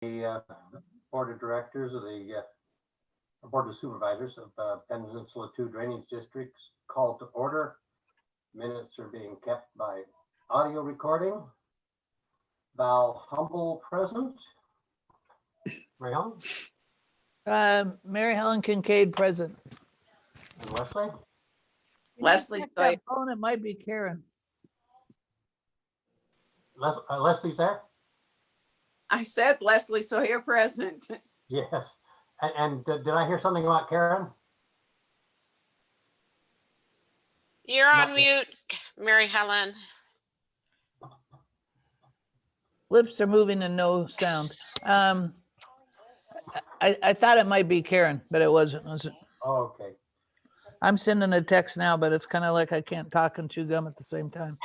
Board of Directors of the Board of Supervisors of Peninsula 2 Drainage Districts called to order. Minutes are being kept by audio recording. Val Humble present. Mary Helen? Mary Helen Kincaid present. And Leslie? Leslie Check Sawyer. that phone, it might be Karen. Leslie's there? I said Leslie Sawyer present. Yes. And did I hear something about Karen? You're on Not- mute, Mary Helen. Lips are moving and no sound. I thought it might be Karen, but it wasn't. Oh, okay. I'm sending a text now, but it's kind of like I can't talk and chew gum at the same time.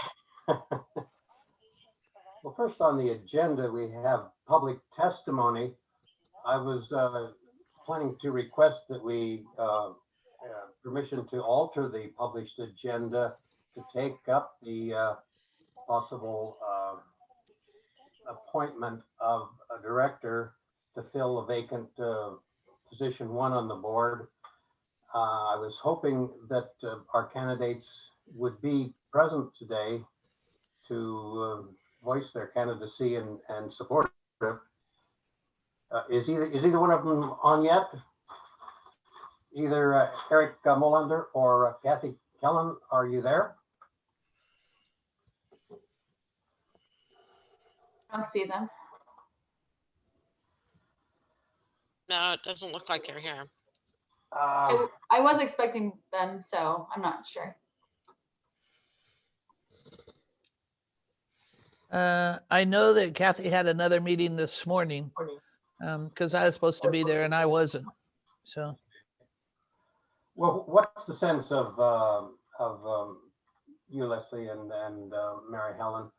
Well, first on the agenda, we have public testimony. I was planning to request that we permission to alter the published agenda to take up the possible appointment of a director to fill a vacant position 1 on the board. I was hoping that our candidates would be present today to voice their candidacy and support it. Is either one of them on yet? Either Eric Molander or Kathy Kellen, are you there? I don't see them. No, it doesn't look like they're here. I was expecting them, so I'm not sure. I know that Kathy had another meeting this morning because I was supposed to be there and I wasn't. So, Well, what's the sense of you, Leslie, and Mary Helen?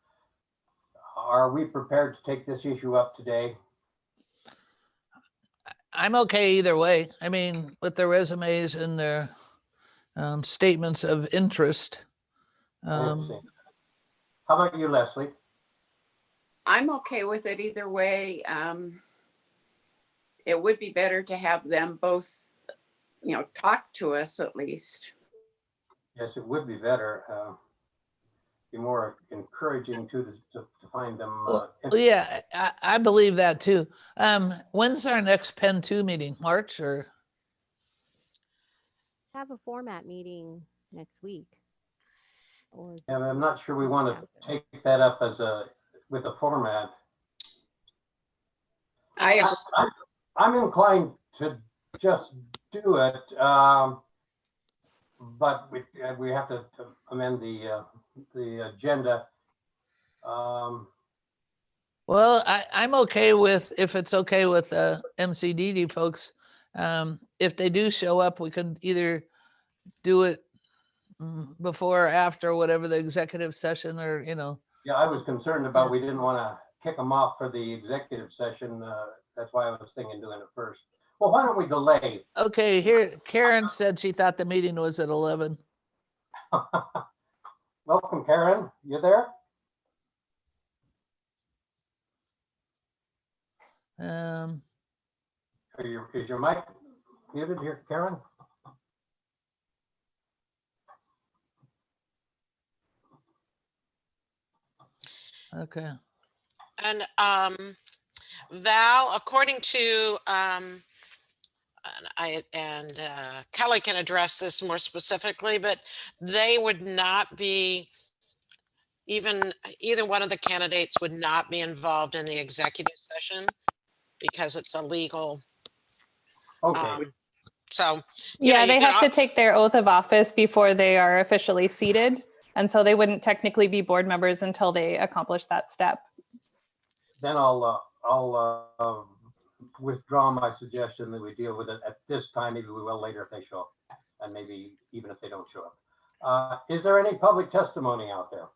Are we prepared to take this issue up today? I'm okay either way. I mean, with their resumes and their statements of interest. How about you, Leslie? I'm okay with it either way. It would be better to have them both, talk to us at least. Yes, it would be better. Be more encouraging to find them. Well, yeah, I believe that too. When's our next Pen 2 meeting? March or? Have a format meeting next week. Or And I'm not sure we want to take that up with a format. I'm inclined to just do it, but we have to amend the agenda. Well, I'm okay with, if it's okay with MCDD folks, if they do show up, we could either do it before or after whatever the executive session or, Yeah, I was concerned about, we didn't want to kick them off for the executive session. That's why I was thinking doing it first. Well, why don't we delay? Okay, here, Karen said she thought the meeting was at 11. Welcome, Karen. You there? Is your mic muted here, Karen? Okay. And Val, according to Kelly can address this more specifically, but they would not be, either one of the candidates would not be involved in the executive session because it's a legal. Okay. So yeah, they have to take their oath of office before they are officially seated. And so they wouldn't technically be board members until they accomplish that step. Then I'll withdraw my suggestion that we deal with it at this time. Maybe we will later if they show up, and maybe even if they don't show up. Is there any public testimony out there?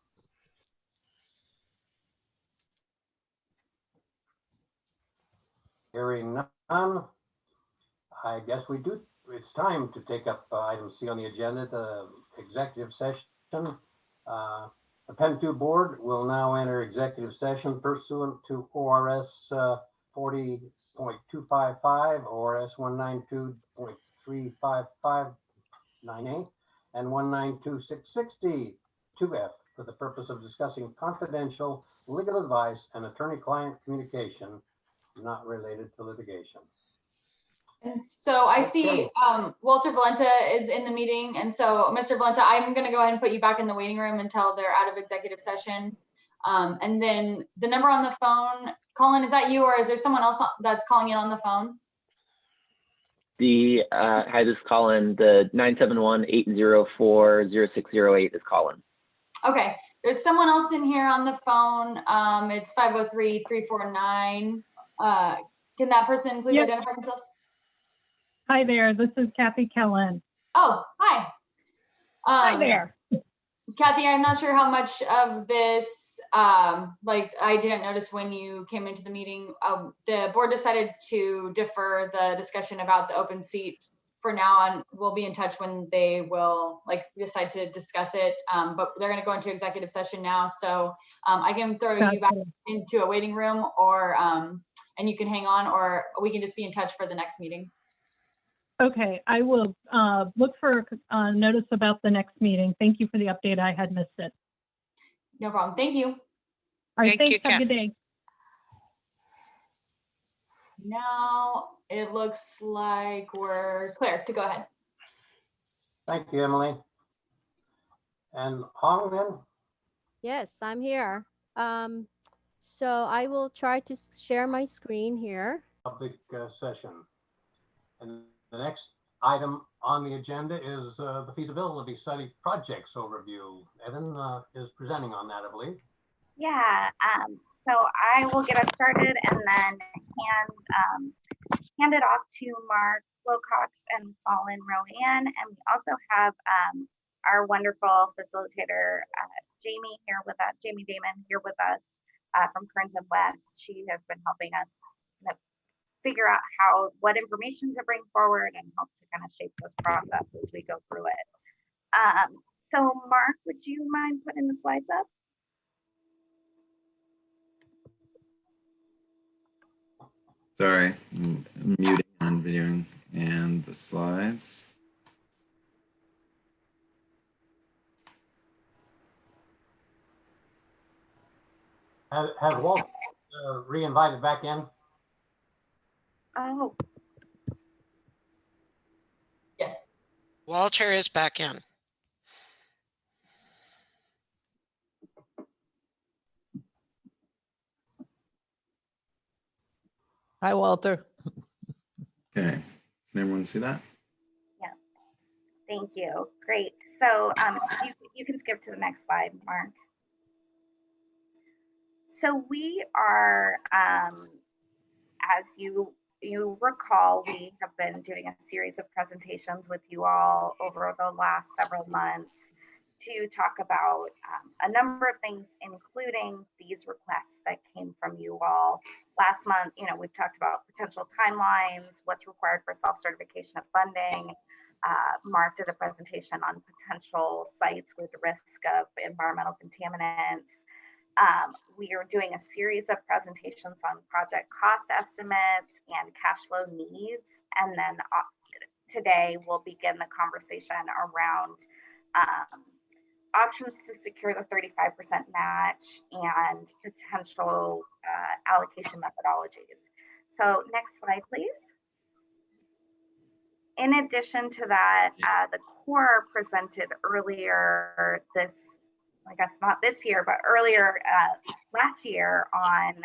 Hearing none, I guess we do. It's time to take up item C on the agenda, the executive session. The Pen 2 board will now enter executive session pursuant to ORS 140.255 or S192.35598 and 192.660 2F for the purpose of discussing confidential legal advice and attorney-client communication not related to litigation. And so I see Okay. Walter Valenta is in the meeting. And so Mr. Valenta, I'm going to go ahead and put you back in the waiting room until they're out of executive session. And then the number on the phone, Colin, is that you or is there someone else that's calling in on the phone? Hi, this is Colin. The 971-804-0608 is Colin. Okay, there's someone else in here on the phone. It's 503-349. Can that person please Yep. identify themselves? Hi there, this is Kathy Kellen. Oh, hi. Hi there. Kathy, I'm not sure how much of this, like I didn't notice when you came into the meeting, the board decided to defer the discussion about the open seat for now, and we'll be in touch when they will like decide to discuss it. But they're gonna go into executive session now. So I can throw you back into a waiting room or, and you can hang on, or we can just be in touch for the next meeting. Okay, I will look for a notice about the next meeting. Thank you for the update. I had missed it. No problem. Thank you. All right, Thank you, thanks. Have a Kat. good day. Now it looks like we're clear to go ahead. Thank you, Emily. And Hong then? Yes, I'm here. So I will try to share my screen here. Public session. And the next item on the agenda is the feasibility study projects overview. Evan is presenting on that, I believe. Yeah, so I will get us started and then hand it off to Mark Wilcox and Colin Rowan. And we also have our wonderful facilitator, Jamie Damon here with us from Kearns and West. She has been helping us kind of figure out what information to bring forward and help to kind of shape this process as we go through it. So Mark, would you mind putting the slides up? Sorry, I'm muting on videoing and the slides. Has Walt re-invited back in? Oh, Yes. Walter is back in. Hi, Walter. Okay, can everyone see that? yeah. Thank you. Great. So you can skip to the next slide, Mark. So we are, as you recall, we have been doing a series of presentations with you all over the last several months to talk about a number of things, including these requests that came from you all. Last month, we've talked about potential timelines, what's required for self-certification of funding. Mark did a presentation on potential sites with risk of environmental contaminants. We are doing a series of presentations on project cost estimates and cash flow needs. And then today we'll begin the conversation around options to secure the 35% match and potential allocation methodologies. So next slide, please. In addition to that, the Corps presented earlier I guess not this year, but earlier last year on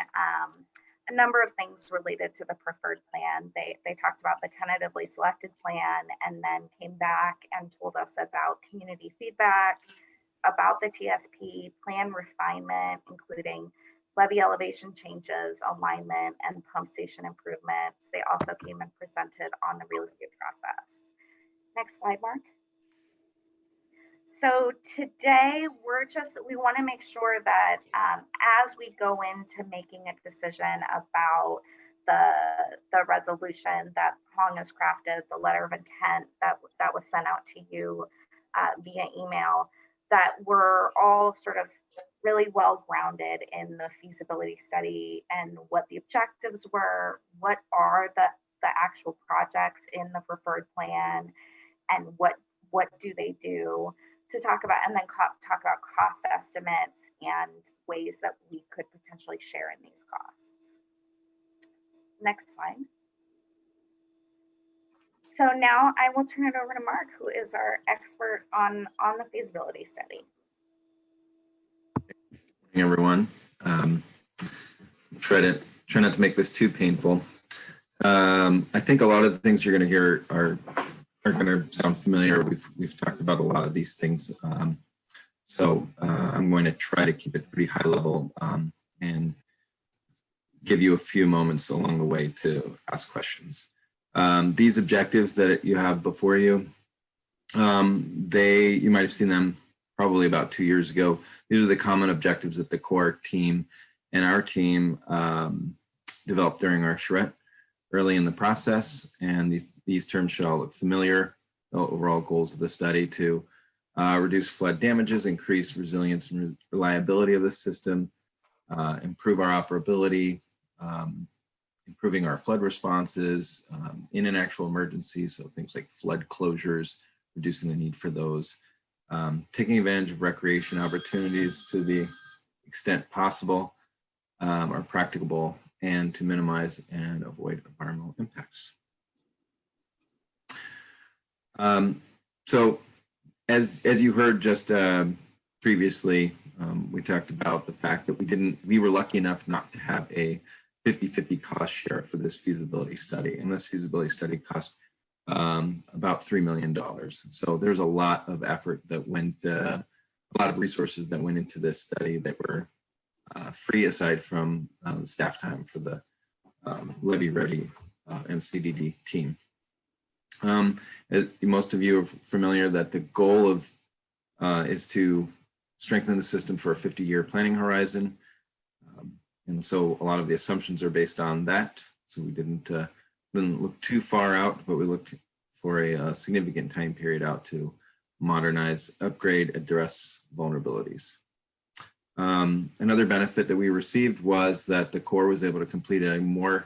a number of things related to the preferred plan. They talked about the tentatively selected plan and then came back and told us about community feedback, about the TSP plan refinement, including levee elevation changes, alignment, and pump station improvements. They also came and presented on the real estate process. Next slide, Mark. So today we want to make sure that as we go into making a decision about the resolution that Hong has crafted, the letter of intent that was sent out to you via email, that were all sort of really well grounded in the feasibility study and what the objectives were, what are the actual projects in the preferred plan, and what do they do, to talk about, and then talk about cost estimates and ways that we could potentially share in these costs. Next slide. So now I will turn it over to Mark, who is our expert on the feasibility study. Good morning, everyone. Try not to make this too painful. I think a lot of the things you're going to hear are going to sound familiar. We've talked about a lot of these things. So I'm going to try to keep it pretty high level and give you a few moments along the way to ask questions. These objectives that you have before you, you might have seen them probably about 2 years ago. These are the common objectives that the core team and our team developed during our charrette early in the process. And these terms should all look familiar. The overall goals of the study to reduce flood damages, increase resilience and reliability of the system, improve our operability, improving our flood responses in an actual emergency. So things like flood closures, reducing the need for those, taking advantage of recreation opportunities to the extent possible or practicable, and to minimize and avoid environmental impacts. So as you heard just previously, we talked about the fact that we were lucky enough not to have a 50-50 cost share for this feasibility study. And this feasibility study cost about $3 million. So there's a lot of effort that went, a lot of resources that went into this study that were free, aside from staff time for the Levy Ready MCDD team. As most of you are familiar that the goal of is to strengthen the system for a 50-year planning horizon. And so a lot of the assumptions are based on that. So we didn't look too far out, but we looked for a significant time period out to modernize, upgrade, address vulnerabilities. Another benefit that we received was that the Corps was able to complete a more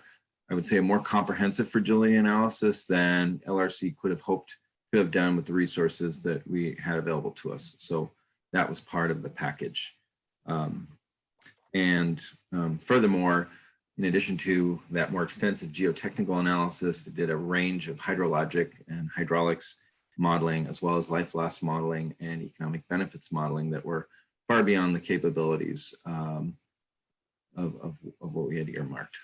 comprehensive fragility analysis than LRC could have hoped to have done with the resources that we had available to us. So that was part of the package. Furthermore, in addition to that more extensive geotechnical analysis, it did a range of hydrologic and hydraulics modeling, as well as life loss modeling and economic benefits modeling that were far beyond the capabilities of what we had earmarked.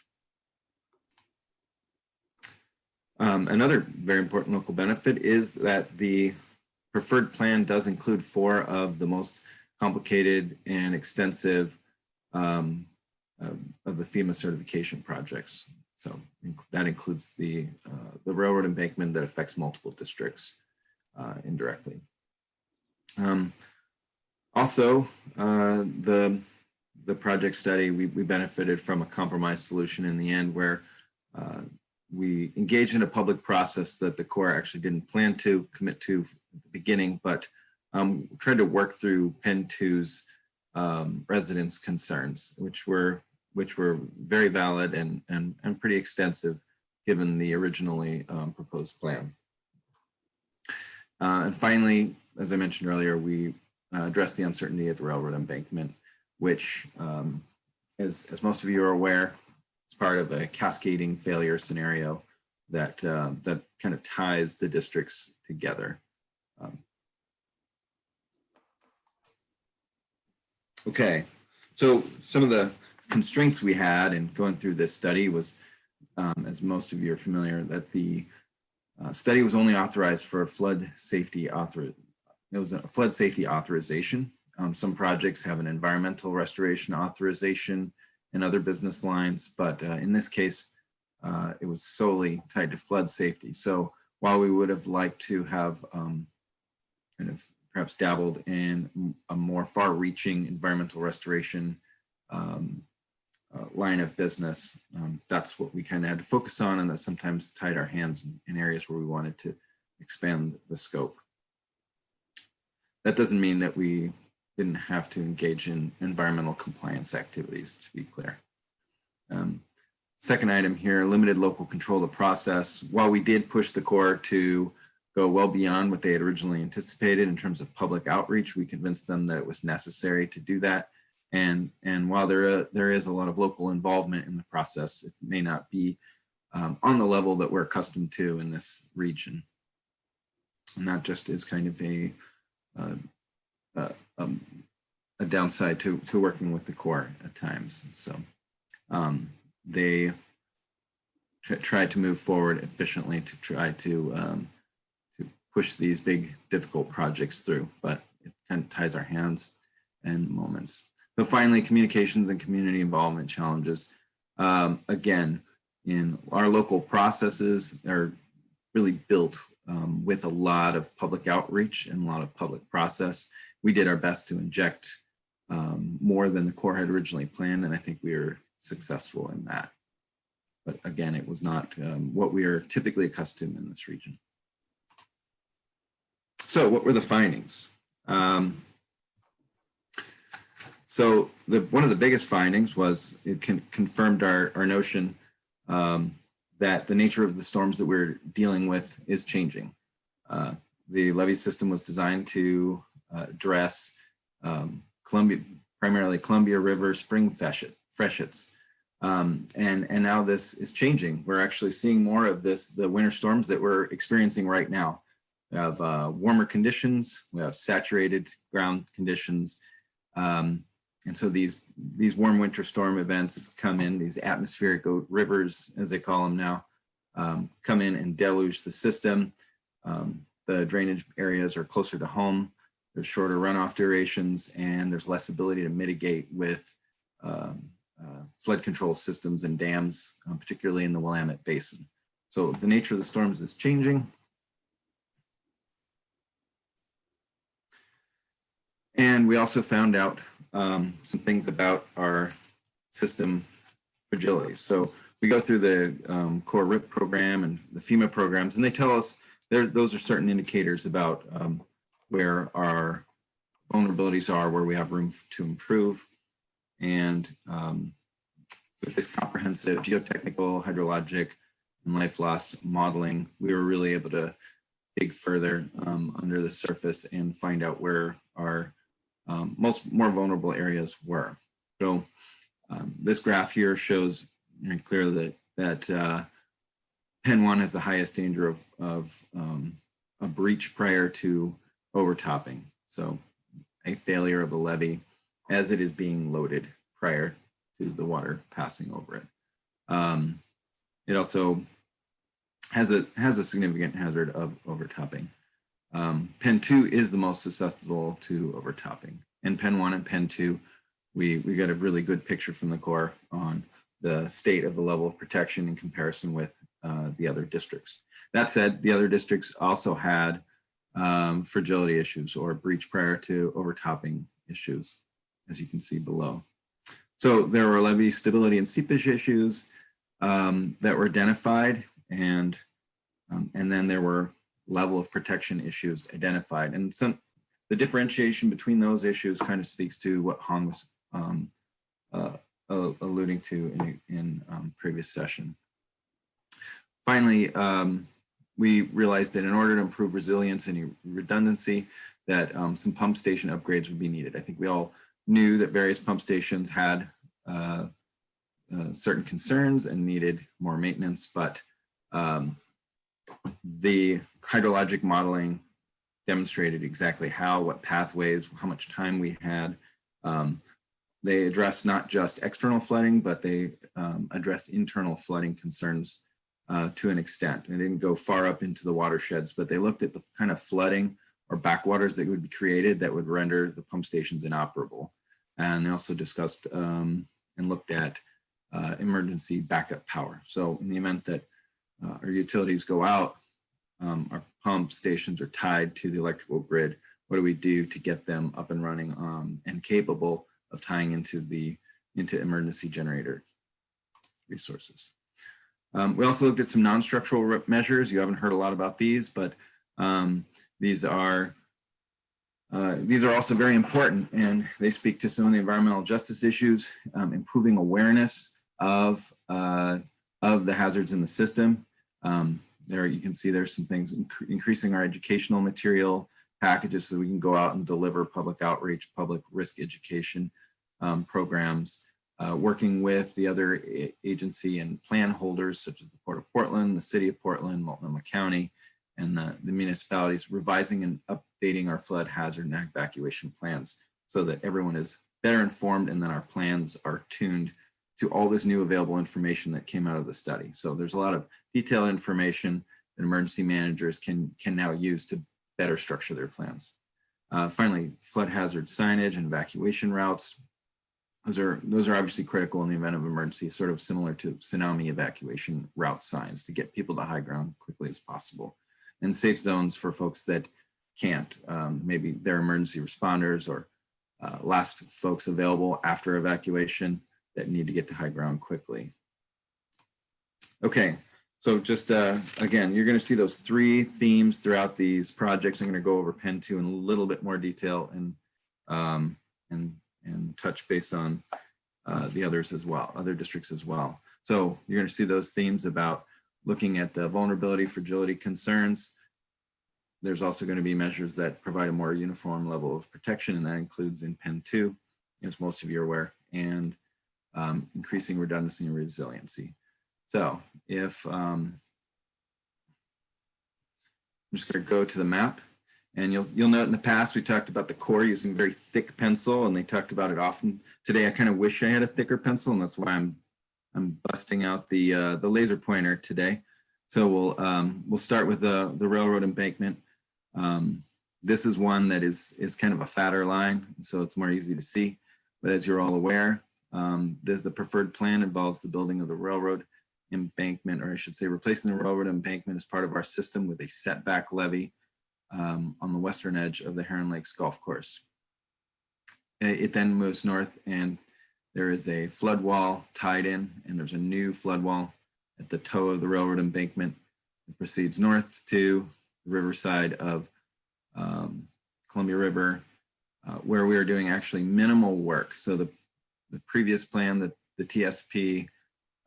Another very important local benefit is that the preferred plan does include 4 of the most complicated and extensive of the FEMA certification projects. So that includes the railroad embankment that affects multiple districts indirectly. Also, the project study, we benefited from a compromise solution in the end where we engaged in a public process that the Corps actually didn't plan to commit to at the beginning, but tried to work through Penn 2's residents' concerns, which were very valid and pretty extensive given the originally proposed plan. And finally, as I mentioned earlier, we addressed the uncertainty at the railroad embankment, which, as most of you are aware, is part of a cascading failure scenario that kind of ties the districts together. Okay, so some of the constraints we had in going through this study was, as most of you are familiar, that the study was only authorized for a flood safety authorization. Some projects have an environmental restoration authorization and other business lines, but in this case, it was solely tied to flood safety. So while we would have liked to have kind of perhaps dabbled in a more far-reaching environmental restoration line of business, that's what we kind of had to focus on, and that sometimes tied our hands in areas where we wanted to expand the scope. that doesn't mean that we didn't have to engage in environmental compliance activities, to be clear. Second item here, limited local control of the process. While we did push the Corps to go well beyond what they had originally anticipated in terms of public outreach, we convinced them that it was necessary to do that. And while there is a lot of local involvement in the process, it may not be on the level that we're accustomed to in this region. And that just is kind of a downside to working with the Corps at times. So they tried to move forward efficiently to try to push these big, difficult projects through, but it kind of ties our hands in moments. So finally, communications and community involvement challenges. Again, in our local processes are really built with a lot of public outreach and a lot of public process. We did our best to inject more than the Corps had originally planned, and I think we were successful in that. But again, it was not what we are typically accustomed in this region. So what were the findings? So one of the biggest findings was it confirmed our notion that the nature of the storms that we're dealing with is changing. The levee system was designed to address primarily Columbia River spring freshets. And now this is changing. We're actually seeing more of the winter storms that we're experiencing right now. We have warmer conditions, we have saturated ground conditions. And so these warm winter storm events come in, these atmospheric rivers, as they call them now, come in and deluge the system. The drainage areas are closer to home. There's shorter runoff durations, and there's less ability to mitigate with flood control systems and dams, particularly in the Willamette Basin. So the nature of the storms is changing. And we also found out some things about our system fragility. So we go through the Corps RIP program and the FEMA programs, and they tell us those are certain indicators about where our vulnerabilities are, where we have room to improve. And with this comprehensive geotechnical, hydrologic, and life loss modeling, we were really able to dig further under the surface and find out where our more vulnerable areas were. So this graph here shows very clearly that Pen 1 has the highest danger of a breach prior to overtopping. So a failure of the levee as it is being loaded prior to the water passing over it. It also has a significant hazard of overtopping. Pen 2 is the most susceptible to overtopping. In Pen 1 and Pen 2, we got a really good picture from the Corps on the state of the level of protection in comparison with the other districts. That said, the other districts also had fragility issues or breach prior to overtopping issues, as you can see below. So there were levee stability and seepage issues that were identified, and then there were level of protection issues identified. And the differentiation between those issues kind of speaks to what Han was alluding to in previous session. Finally, we realized that in order to improve resilience and redundancy, that some pump station upgrades would be needed. I think we all knew that various pump stations had certain concerns and needed more maintenance, but the hydrologic modeling demonstrated exactly what pathways, how much time we had. They addressed not just external flooding, but they addressed internal flooding concerns to an extent. They didn't go far up into the watersheds, but they looked at the kind of flooding or backwaters that would be created that would render the pump stations inoperable. And they also discussed and looked at emergency backup power. So in the event that our utilities go out, our pump stations are tied to the electrical grid. What do we do to get them up and running and capable of tying into emergency generator resources? We also looked at some non-structural measures. You haven't heard a lot about these, but these are These are also very important, and they speak to some of the environmental justice issues, improving awareness of the hazards in the system. There you can see there's some things, increasing our educational material packages so we can go out and deliver public outreach, public risk education programs, working with the other agency and plan holders such as the Port of Portland, the City of Portland, Multnomah County, and the municipalities, revising and updating our flood hazard and evacuation plans so that everyone is better informed and that our plans are tuned to all this new available information that came out of the study. So there's a lot of detailed information that emergency managers can now use to better structure their plans. Finally, flood hazard signage and evacuation routes. Those are obviously critical in the event of emergency, sort of similar to tsunami evacuation route signs to get people to high ground quickly as possible. And safe zones for folks that can't, maybe they're emergency responders or last folks available after evacuation that need to get to high ground quickly. Okay, so just again, you're going to see those 3 themes throughout these projects. I'm going to go over Pen 2 in a little bit more detail and touch base on the others as well, other districts as well. So you're going to see those themes about looking at the vulnerability, fragility concerns. There's also going to be measures that provide a more uniform level of protection, and that includes in Pen 2, as most of you are aware, and increasing redundancy and resiliency. So if I'm just going to go to the map, and you'll note in the past we talked about the core using very thick pencil, and they talked about it often. Today I kind of wish I had a thicker pencil, and that's why I'm busting out the laser pointer today. So we'll start with the railroad embankment. This is one that is kind of a fatter line, so it's more easy to see. But as you're all aware, the preferred plan involves the building of the railroad embankment, or I should say replacing the railroad embankment as part of our system with a setback levee on the western edge of the Heron Lakes Golf Course. It then moves north, and there is a flood wall tied in, and there's a new flood wall at the toe of the railroad embankment. It proceeds north to the riverside of Columbia River, where we are doing actually minimal work. So the previous plan, the TSP,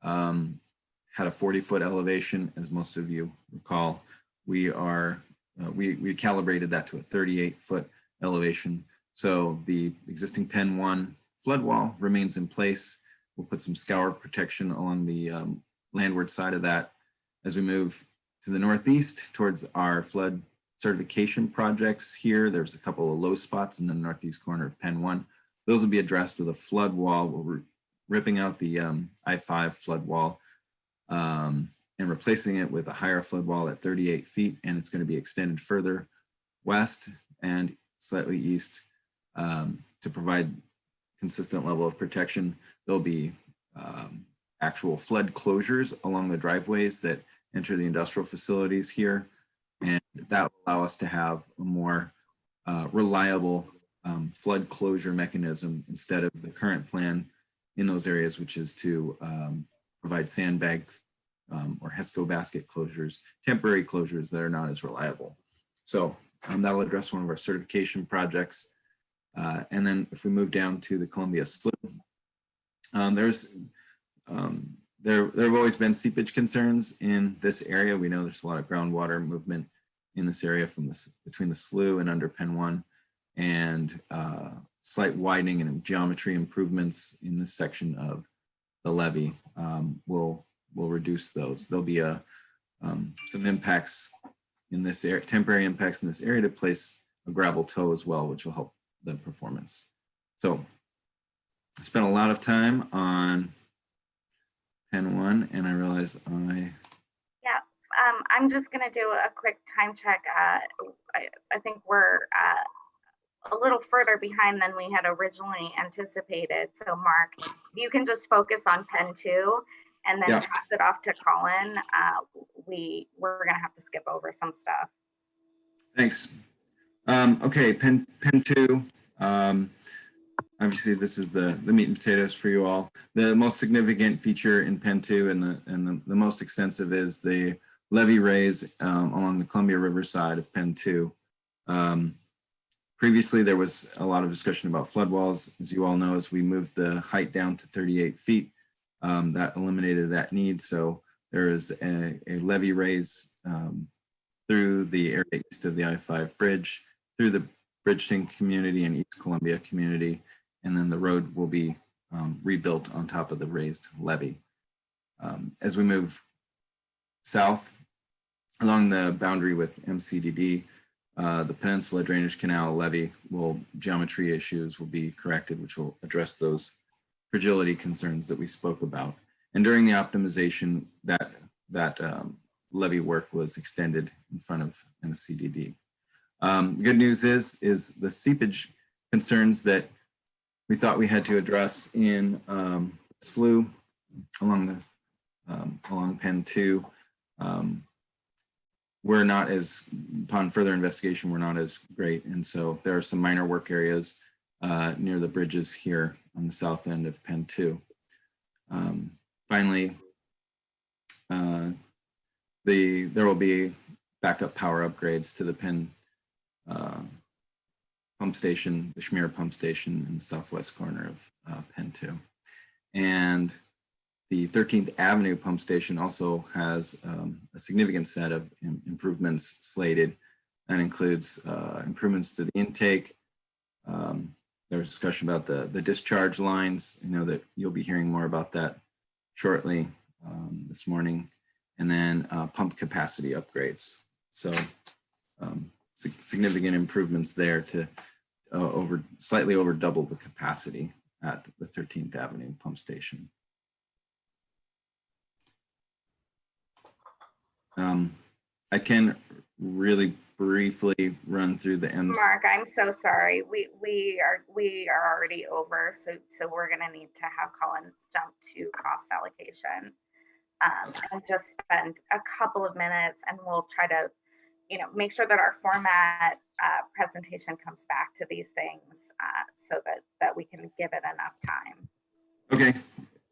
had a 40-foot elevation, as most of you recall. We calibrated that to a 38-foot elevation. So the existing Pen 1 flood wall remains in place. We'll put some scour protection along the landward side of that. As we move to the northeast towards our flood certification projects here, there's a couple of low spots in the northeast corner of Pen 1. Those will be addressed with a flood wall. We're ripping out the I-5 flood wall and replacing it with a higher flood wall at 38 feet, and it's going to be extended further west and slightly east to provide consistent level of protection. There'll be actual flood closures along the driveways that enter the industrial facilities here, and that will allow us to have a more reliable flood closure mechanism instead of the current plan in those areas, which is to provide sandbag or HESCO basket closures, temporary closures that are not as reliable. So that'll address one of our certification projects. And then if we move down to the Columbia Slough, there have always been seepage concerns in this area. We know there's a lot of groundwater movement in this area from between the slough and under Pen 1, and slight widening and geometry improvements in this section of the levee will reduce those. There'll be some impacts in this area, temporary impacts in this area to place a gravel toe as well, which will help the performance. So I spent a lot of time on Pen 1, and I realize I'm just going to do a quick time check. I think we're a little further behind than we had originally anticipated. So Mark, you can just focus on Pen 2 and then pass it off to Colin. We're going to have to skip over some stuff. Thanks. Okay, Pen 2. Obviously, this is the meat and potatoes for you all. The most significant feature in Pen 2 and the most extensive is the levee raise along the Columbia River side of Pen 2. Previously, there was a lot of discussion about flood walls. As you all know, as we moved the height down to 38 feet, that eliminated that need. So there is a levee raise through the area east of the I-5 bridge, through the Bridgeton community and East Columbia community, and then the road will be rebuilt on top of the raised levee. As we move south along the boundary with MCDD, the Peninsula Drainage Canal levee geometry issues will be corrected, which will address those fragility concerns that we spoke about. And during the optimization, that levee work was extended in front of MCDD. Good news is the seepage concerns that we thought we had to address in slough along Penn 2. We're not as, upon further investigation, we're not as great. And so there are some minor work areas near the bridges here on the south end of Penn 2. Finally, there will be backup power upgrades to the Penn pump station, the Schmier pump station in the southwest corner of Penn 2. And the 13th Avenue pump station also has a significant set of improvements slated. That includes improvements to the intake. There was discussion about the discharge lines. I know that you'll be hearing more about that shortly this morning. And then pump capacity upgrades. So significant improvements there to slightly over double the capacity at the 13th Avenue pump station. I can really briefly run through the MC. Mark, I'm so sorry. We are already over, so we're gonna need to have Colin jump to cost allocation and just spend a couple of minutes, and we'll try to, make sure that our format presentation comes back to these things so that we can give it enough time. Okay,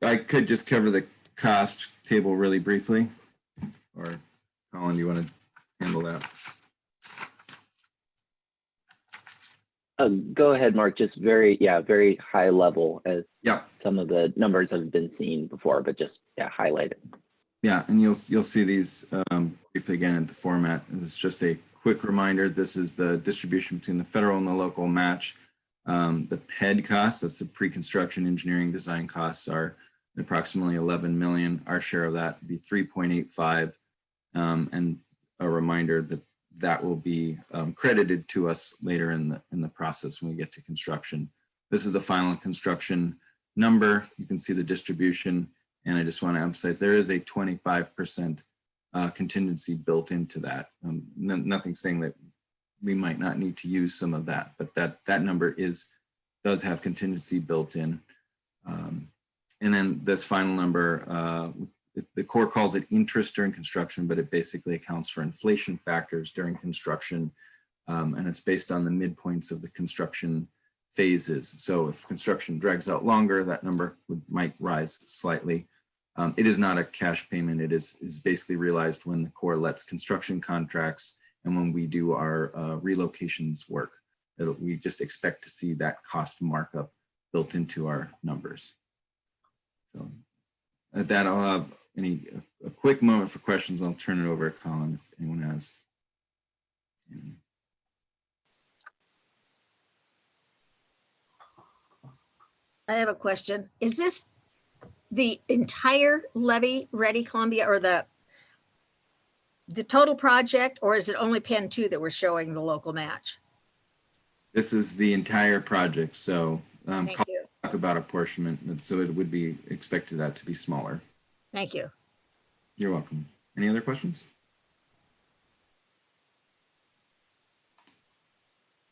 I could just cover the cost table really briefly, or Colin, do you want to handle that? Go ahead, Mark. Just very high level, as yeah, some of the numbers have been seen before, but just highlight it. Yeah, and you'll see these briefly again in the format. This is just a quick reminder. This is the distribution between the federal and the local match. The PED costs, that's the pre-construction engineering design costs, are approximately 11 million. Our share of that would be 3.85. And a reminder that will be credited to us later in the process when we get to construction. This is the final construction number. You can see the distribution, and I just want to emphasize there is a 25% contingency built into that. Nothing saying that we might not need to use some of that, but that number does have contingency built in. And then this final number, the Corps calls it interest during construction, but it basically accounts for inflation factors during construction. And it's based on the midpoints of the construction phases. So if construction drags out longer, that number might rise slightly. It is not a cash payment. It is basically realized when the Corps lets construction contracts and when we do our relocations work. We just expect to see that cost markup built into our numbers. So at that, I'll have a quick moment for questions. I'll turn it over to Colin if anyone has any. I have a question. Is this the entire levee ready Columbia, or the total project, or is it only Penn 2 that we're showing the local match? This is the entire project. So Thank you. Talk about apportionment, so it would be expected that to be smaller. Thank you. You're welcome. Any other questions?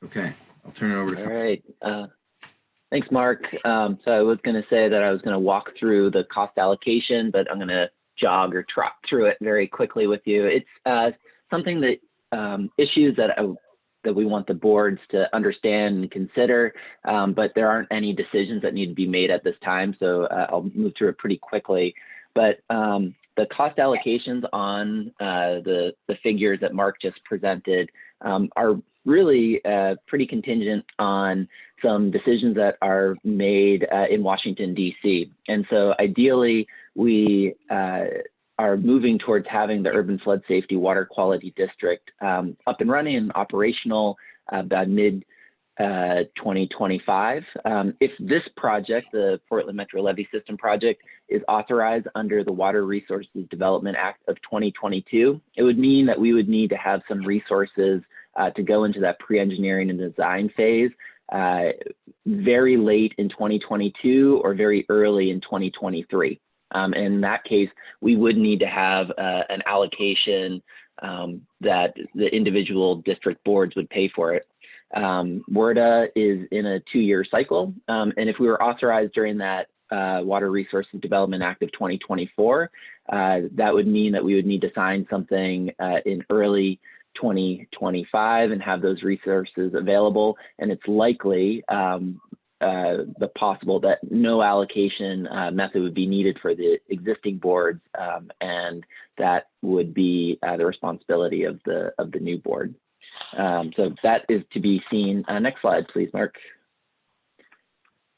Okay, I'll turn it over to. All right. Thanks, Mark. So I was going to say that I was going to walk through the cost allocation, but I'm going to jog or trot through it very quickly with you. It's something that issues that we want the boards to understand and consider, but there aren't any decisions that need to be made at this time. So I'll move through it pretty quickly. But the cost allocations on the figures that Mark just presented are really pretty contingent on some decisions that are made in Washington, D.C. And so ideally, we are moving towards having the Urban Flood Safety Water Quality District up and running and operational by mid 2025. If this project, the Portland Metro Levee System project, is authorized under the Water Resources Development Act of 2022, it would mean that we would need to have some resources to go into that pre-engineering and design phase very late in 2022 or very early in 2023. In that case, we would need to have an allocation that the individual district boards would pay for it. WRDA is in a 2-year cycle, and if we were authorized during that Water Resources Development Act of 2024, that would mean that we would need to sign something in early 2025 and have those resources available. And it's likely the possible that no allocation method would be needed for the existing boards, and that would be the responsibility of the new board. So that is to be seen. Next slide, please, Mark.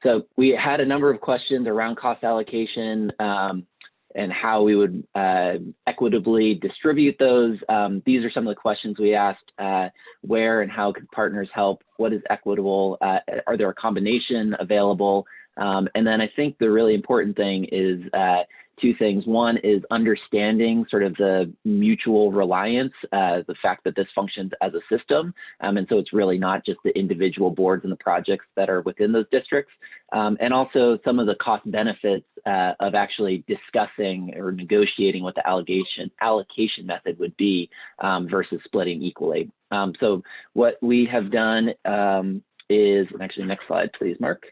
So we had a number of questions around cost allocation and how we would equitably distribute those. These are some of the questions we asked. Where and how could partners help? What is equitable? Are there a combination available? And then I think the really important thing is two things. One is understanding sort of the mutual reliance, the fact that this functions as a system. And so it's really not just the individual boards and the projects that are within those districts. And also some of the cost benefits of actually discussing or negotiating what the allocation method would be versus splitting equally. So what we have done is, actually next slide, please, Mark.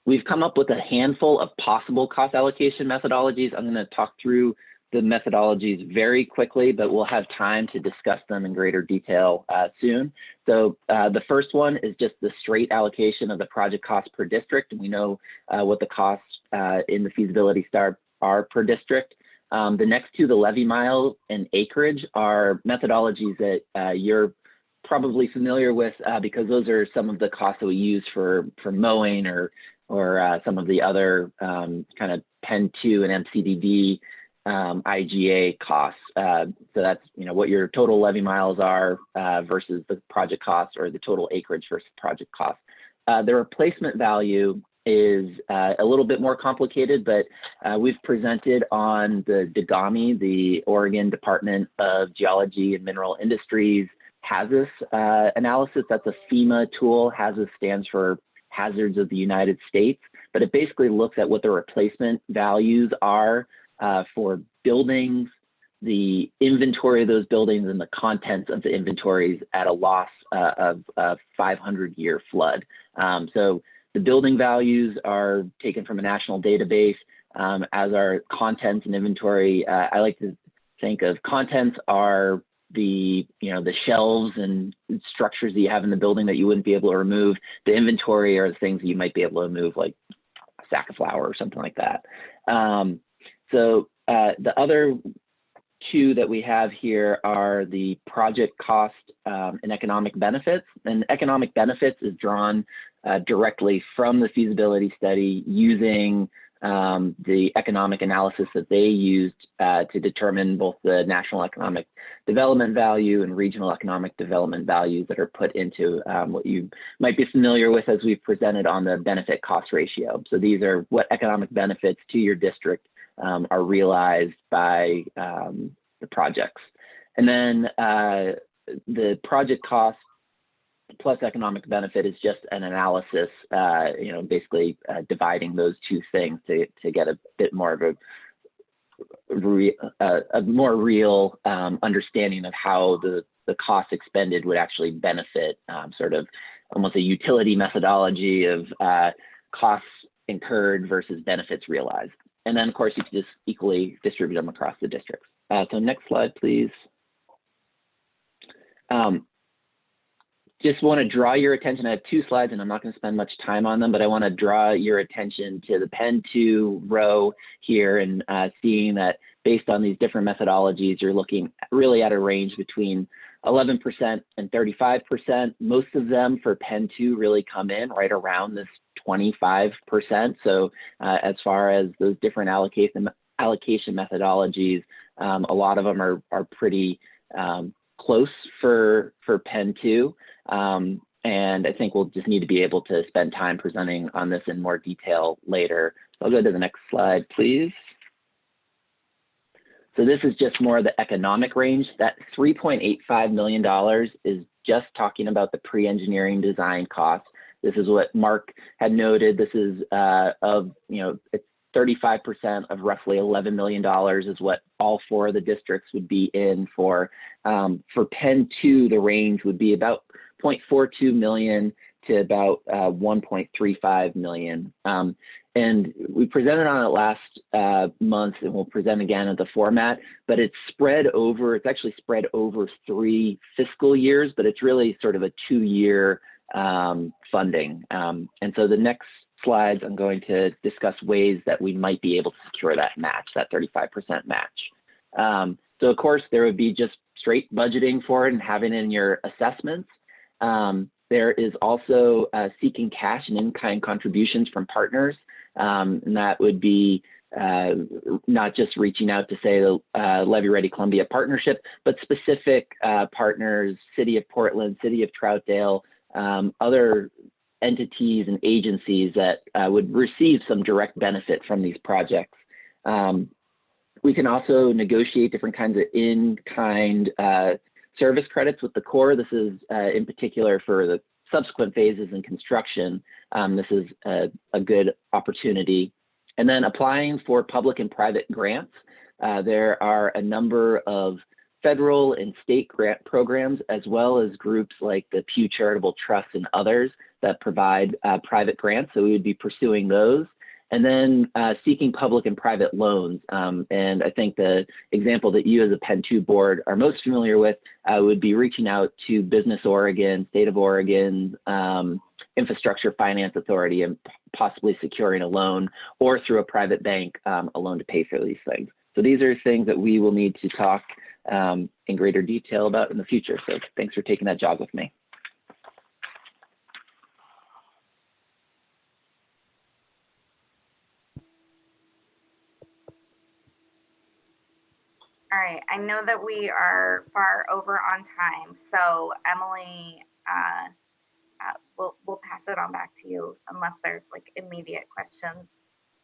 We've come up with a handful of possible cost allocation methodologies. I'm going to talk through the methodologies very quickly, but we'll have time to discuss them in greater detail soon. So the first one is just the straight allocation of the project cost per district. And we know what the costs in the feasibility study are per district. The next two, the levee mile and acreage, are methodologies that you're probably familiar with because those are some of the costs that we use for mowing or some of the other kind of PEN 2 and MCDD IGA costs. So that's, you know, what your total levee miles are versus the project cost, or the total acreage versus project cost. The replacement value is a little bit more complicated, but we've presented on the DGAMI, the Oregon Department of Geology and Mineral Industries HAZUS analysis. That's a FEMA tool. HAZUS stands for Hazards of the United States, but it basically looks at what the replacement values are for buildings, the inventory of those buildings, and the contents of the inventories at a loss of 500-year flood. So the building values are taken from a national database, as are contents and inventory. I like to think of contents are the shelves and structures that you have in the building that you wouldn't be able to remove. The inventory are the things that you might be able to remove, like a sack of flour or something like that. So the other two that we have here are the project cost and economic benefits. And economic benefits is drawn directly from the feasibility study using the economic analysis that they used to determine both the national economic development value and regional economic development values that are put into what you might be familiar with as we've presented on the benefit cost ratio. So these are what economic benefits to your district are realized by the projects. And then the project cost plus economic benefit is just an analysis, basically dividing those two things to get a bit more of a more real understanding of how the cost expended would actually benefit, sort of almost a utility methodology of costs incurred versus benefits realized. And then, of course, you can just equally distribute them across the districts. So next slide, please. Just want to draw your attention. I have two slides and I'm not going to spend much time on them, but I want to draw your attention to the PEN 2 row here and seeing that based on these different methodologies, you're looking really at a range between 11% and 35%. Most of them for Penn 2 really come in right around this 25%. So as far as those different allocation methodologies, a lot of them are pretty close for Penn 2. And I think we'll just need to be able to spend time presenting on this in more detail later. So I'll go to the next slide, please. So this is just more of the economic range. That $3.85 million is just talking about the pre-engineering design costs. This is what Mark had noted. This is it's 35% of roughly $11 million is what all four of the districts would be in for. For Penn 2, the range would be about 0.42 million to about 1.35 million. And we presented on it last month, and we'll present again at the format, but it's actually spread over 3 fiscal years, but it's really sort of a 2-year funding. And so the next slides, I'm going to discuss ways that we might be able to secure that match, that 35% match. So of course, there would be just straight budgeting for it and having it in your assessments. There is also seeking cash and in-kind contributions from partners. And that would be not just reaching out to say the Levy Ready Columbia partnership, but specific partners, City of Portland, City of Troutdale, other entities and agencies that would receive some direct benefit from these projects. We can also negotiate different kinds of in-kind service credits with the Corps. This is in particular for the subsequent phases in construction. This is a good opportunity. And then applying for public and private grants. There are a number of federal and state grant programs, as well as groups like the Pew Charitable Trust and others that provide private grants. So we would be pursuing those. And then seeking public and private loans. And I think the example that you as a Penn 2 board are most familiar with would be reaching out to Business Oregon, State of Oregon, Infrastructure Finance Authority, and possibly securing a loan, or through a private bank, a loan to pay for these things. So these are things that we will need to talk in greater detail about in the future. So thanks for taking that jog with me. All right, I know that we are far over on time, so Emily, we'll pass it on back to you unless there's like immediate questions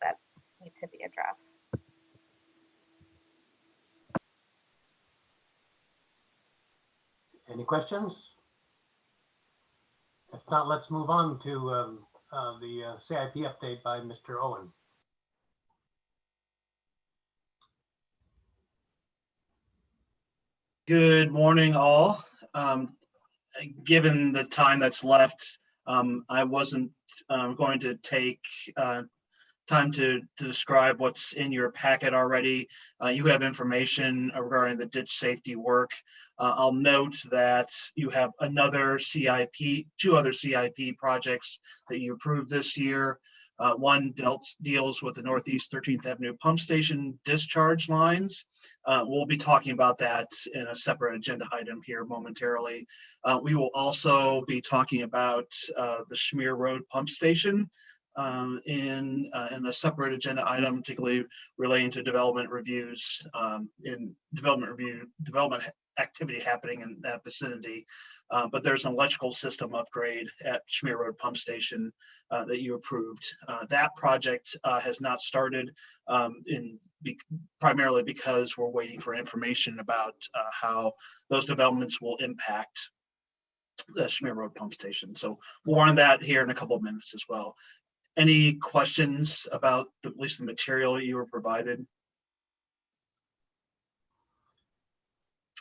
that need to be addressed. Any questions? If not, let's move on to the CIP update by Mr. Owen. Good morning, all. Given the time that's left, I wasn't going to take time to describe what's in your packet already. You have information regarding the ditch safety work. I'll note that you have another CIP, 2 other CIP projects that you approved this year. One deals with the Northeast 13th Avenue pump station discharge lines. We'll be talking about that in a separate agenda item here momentarily. We will also be talking about the Schmear Road pump station in a separate agenda item, particularly relating to development reviews in development activity happening in that vicinity. But there's an electrical system upgrade at Schmear Road Pump Station that you approved. That project has not started primarily because we're waiting for information about how those developments will impact the Schmear Road Pump Station. So more on that here in a couple of minutes as well. Any questions about at least the material you were provided?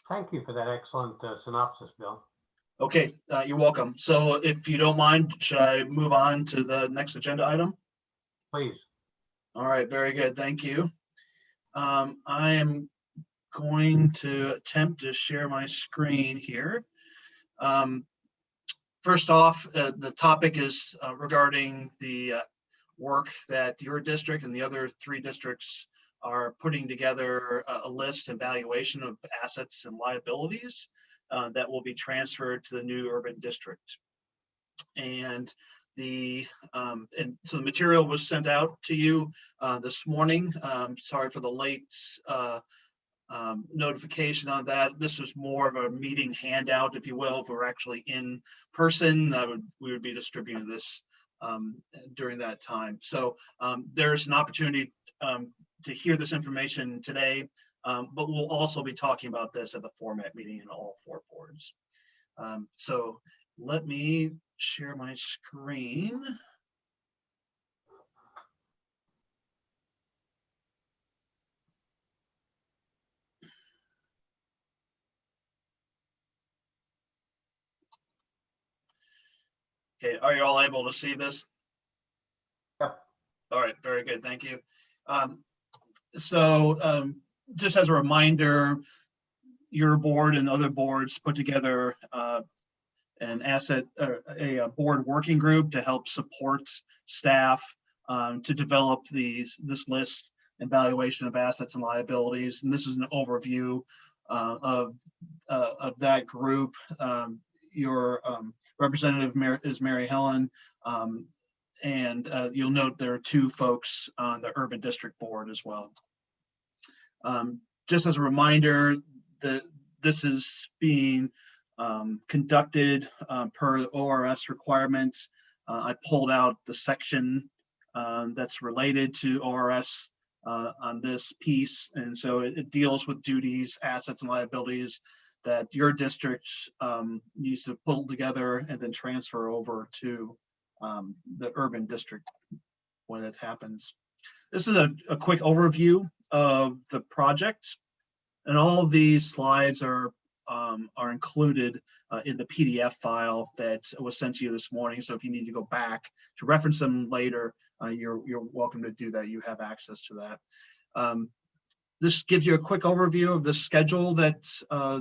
Thank you for that excellent synopsis, Bill. Okay, you're welcome. So if you don't mind, should I move on to the next agenda item? Please. All right, very good. Thank you. I am going to attempt to share my screen here. First off, the topic is regarding the work that your district and the other 3 districts are putting together a list and valuation of assets and liabilities. that will be transferred to the new urban district. And and so the material was sent out to you this morning. Sorry for the late notification on that. This was more of a meeting handout, if you will. If we're actually in person, we would be distributing this during that time. So there's an opportunity to hear this information today, but we'll also be talking about this at the format meeting in all 4 boards. So let me share my screen. Okay, are you all able to see this? Yep. All right, very good, thank you. Just as a reminder, your board and other boards put together a board working group to help support staff to develop this list and valuation of assets and liabilities. And this is an overview of that group. Your representative is Mary Helen, and you'll note there are 2 folks on the Urban District Board as well. Just as a reminder, this is being conducted per ORS requirements. I pulled out the section that's related to ORS on this piece, and so it deals with duties, assets, and liabilities that your district needs to pull together and then transfer over to the urban district when it happens. This is a quick overview of the project, and all of these slides are included in the PDF file that was sent to you this morning. So if you need to go back to reference them later, you're welcome to do that. You have access to that. This gives you a quick overview of the schedule that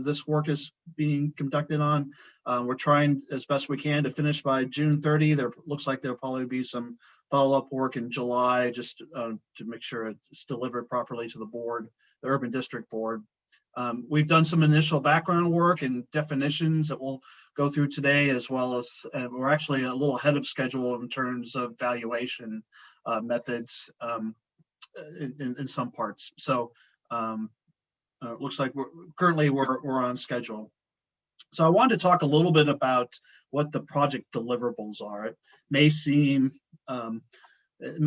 this work is being conducted on. We're trying as best we can to finish by June 30. There looks like there'll probably be some follow-up work in July just to make sure it's delivered properly to the board, the Urban District Board. We've done some initial background work and definitions that we'll go through today, as well as we're actually a little ahead of schedule in terms of valuation methods in some parts. So it looks like we're on schedule. So I wanted to talk a little bit about what the project deliverables are. It may seem in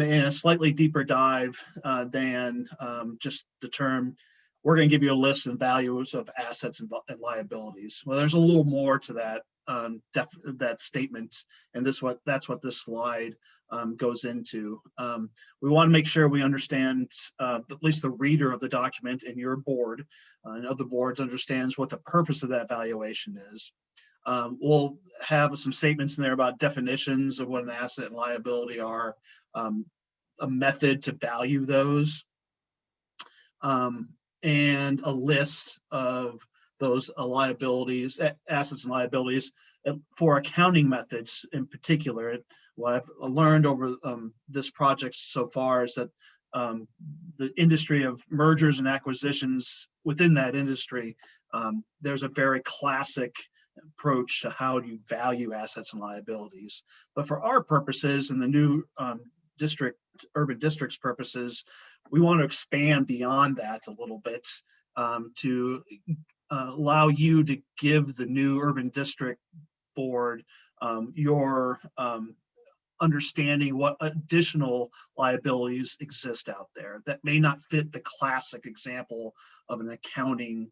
a slightly deeper dive than just the term, we're going to give you a list and values of assets and liabilities. Well, there's a little more to that that statement, and that's what this slide goes into. We want to make sure we understand, at least the reader of the document and your board and other boards understands what the purpose of that valuation is. We'll have some statements in there about definitions of what an asset and liability are, a method to value those, and a list of those liabilities, assets and liabilities for accounting methods in particular. What I've learned over this project so far is that the industry of mergers and acquisitions, within that industry, there's a very classic approach to how do you value assets and liabilities. But for our purposes and the new urban district's purposes, we want to expand beyond that a little bit to allow you to give the new urban district board your understanding what additional liabilities exist out there that may not fit the classic example of an accounting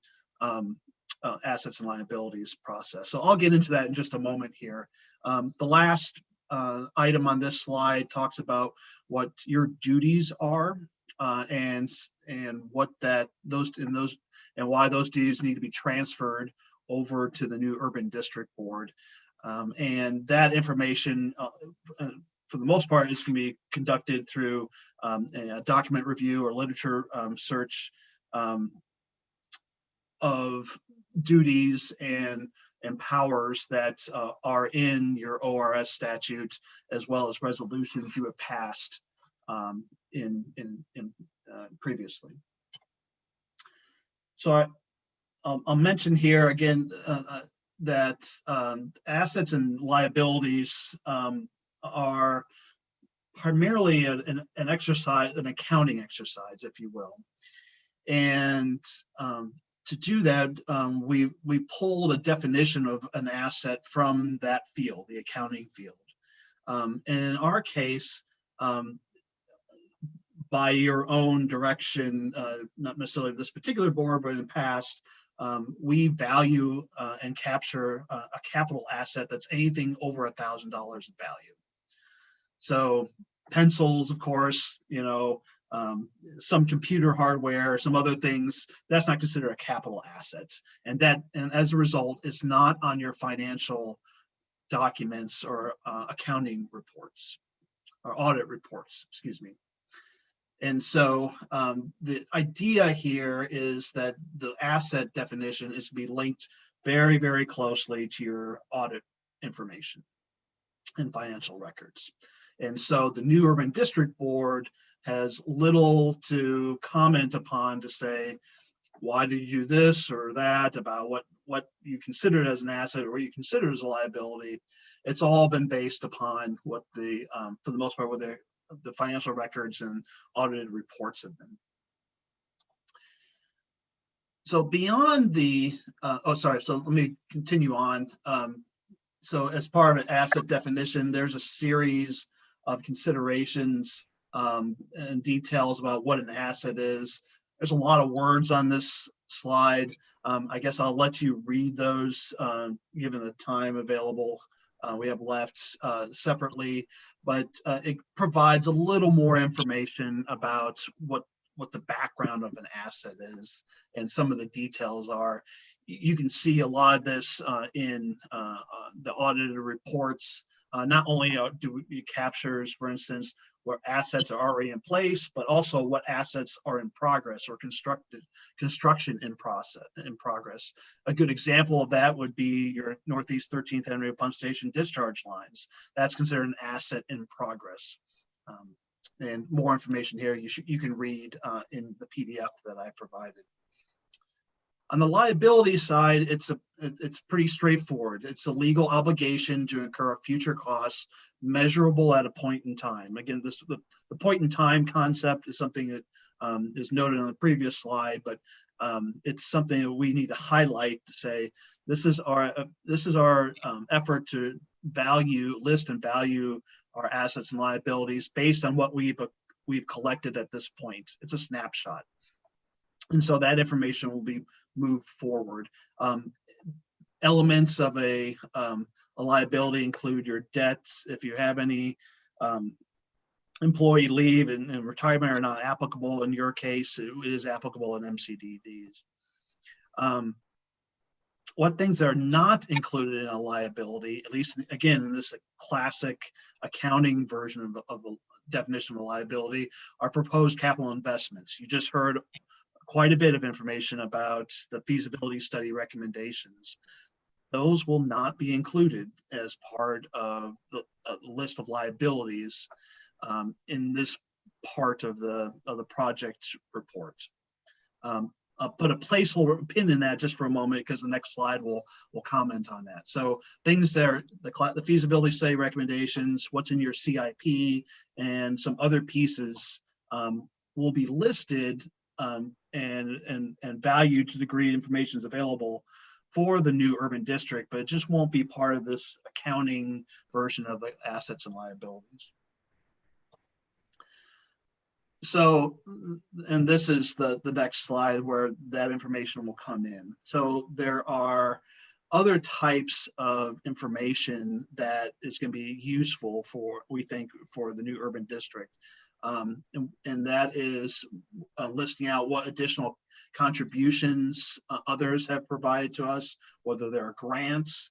assets and liabilities process. So I'll get into that in just a moment here. The last item on this slide talks about what your duties are and what and why those duties need to be transferred over to the new urban district board. And that information, for the most part, is going to be conducted through a document review or literature search of duties and powers that are in your ORS statute, as well as resolutions you have passed previously. So I'll mention here again that assets and liabilities are primarily an exercise, an accounting exercise, if you will. And to do that, we pulled a definition of an asset from that field, the accounting field. And in our case, by your own direction, not necessarily this particular board, but in the past, we value and capture a capital asset that's anything over $1,000 in value. So pencils, of course, you know, some computer hardware, some other things, that's not considered a capital asset. And as a result, it's not on your financial documents or accounting reports or audit reports, excuse me. And so the idea here is that the asset definition is to be linked very, very closely to your audit information and financial records. And so the new Urban District Board has little to comment upon to say, why did you do this or that, about what you considered as an asset or what you consider as a liability. It's all been based upon what the, for the most part, what the financial records and audited reports have been. So beyond the, so let me continue on. So as part of an asset definition, there's a series of considerations and details about what an asset is. There's a lot of words on this slide. I guess I'll let you read those given the time available we have left separately, but it provides a little more information about what the background of an asset is and some of the details are. You can see a lot of this in the audited reports. Not only do it captures, for instance, where assets are already in place, but also what assets are in progress or construction in progress. A good example of that would be your Northeast 13th Henry Pump Station discharge lines. That's considered an asset in progress. And more information here you can read in the PDF that I provided. On the liability side, it's pretty straightforward. It's a legal obligation to incur future costs measurable at a point in time. Again, the point in time concept is something that is noted on the previous slide, but it's something that we need to highlight to say this is our effort to list and value our assets and liabilities based on what we've collected at this point. It's a snapshot. And so that information will be moved forward. Elements of a liability include your debts. If you have any employee leave and retirement are not applicable in your case, it is applicable in MCDDs. What things are not included in a liability, at least again in this classic accounting version of a definition of a liability, are proposed capital investments. You just heard quite a bit of information about the feasibility study recommendations. Those will not be included as part of the list of liabilities in this part of the project report. I'll put a placeholder pin in that just for a moment because the next slide will comment on that. So things there, the feasibility study recommendations, what's in your CIP, and some other pieces will be listed and valued to the degree information is available for the new urban district, but it just won't be part of this accounting version of the assets and liabilities. So, and this is the next slide where that information will come in. So there are other types of information that is going to be useful for, we think, for the new urban district. And that is listing out what additional contributions others have provided to us, whether there are grants,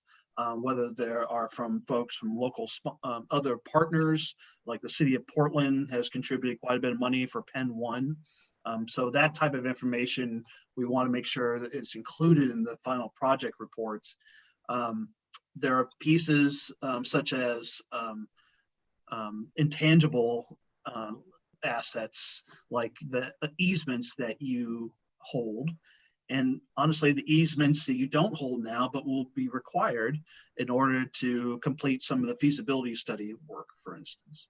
whether there are from folks from local other partners, like the city of Portland has contributed quite a bit of money for Penn 1. So that type of information, we want to make sure that it's included in the final project reports. There are pieces such as intangible assets, like the easements that you hold, and honestly, the easements that you don't hold now, but will be required in order to complete some of the feasibility study work, for instance.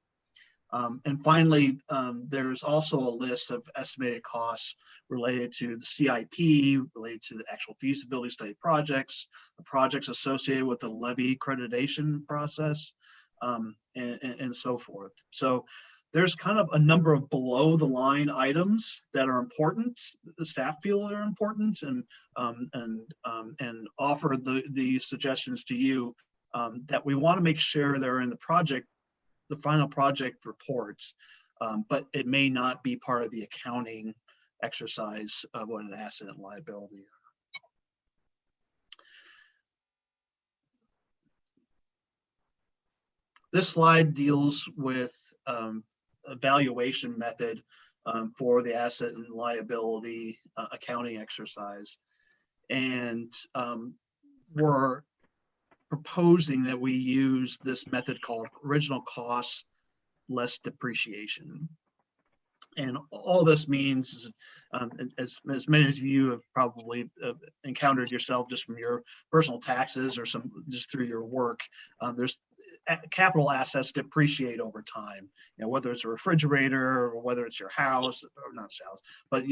And finally, there's also a list of estimated costs related to the CIP, related to the actual feasibility study projects, the projects associated with the levy accreditation process, and so forth. So there's kind of a number of below the line items that are important, the staff feel are important, and offer the suggestions to you that we want to make sure they're in the final project reports, but it may not be part of the accounting exercise of what an asset and liability are. This slide deals with a valuation method for the asset and liability accounting exercise. And we're proposing that we use this method called original cost less depreciation. And all this means is, as many of you have probably encountered yourself just from your personal taxes or just through your work, there's capital assets depreciate over time. You know, whether it's a refrigerator or whether it's your house, or not house, but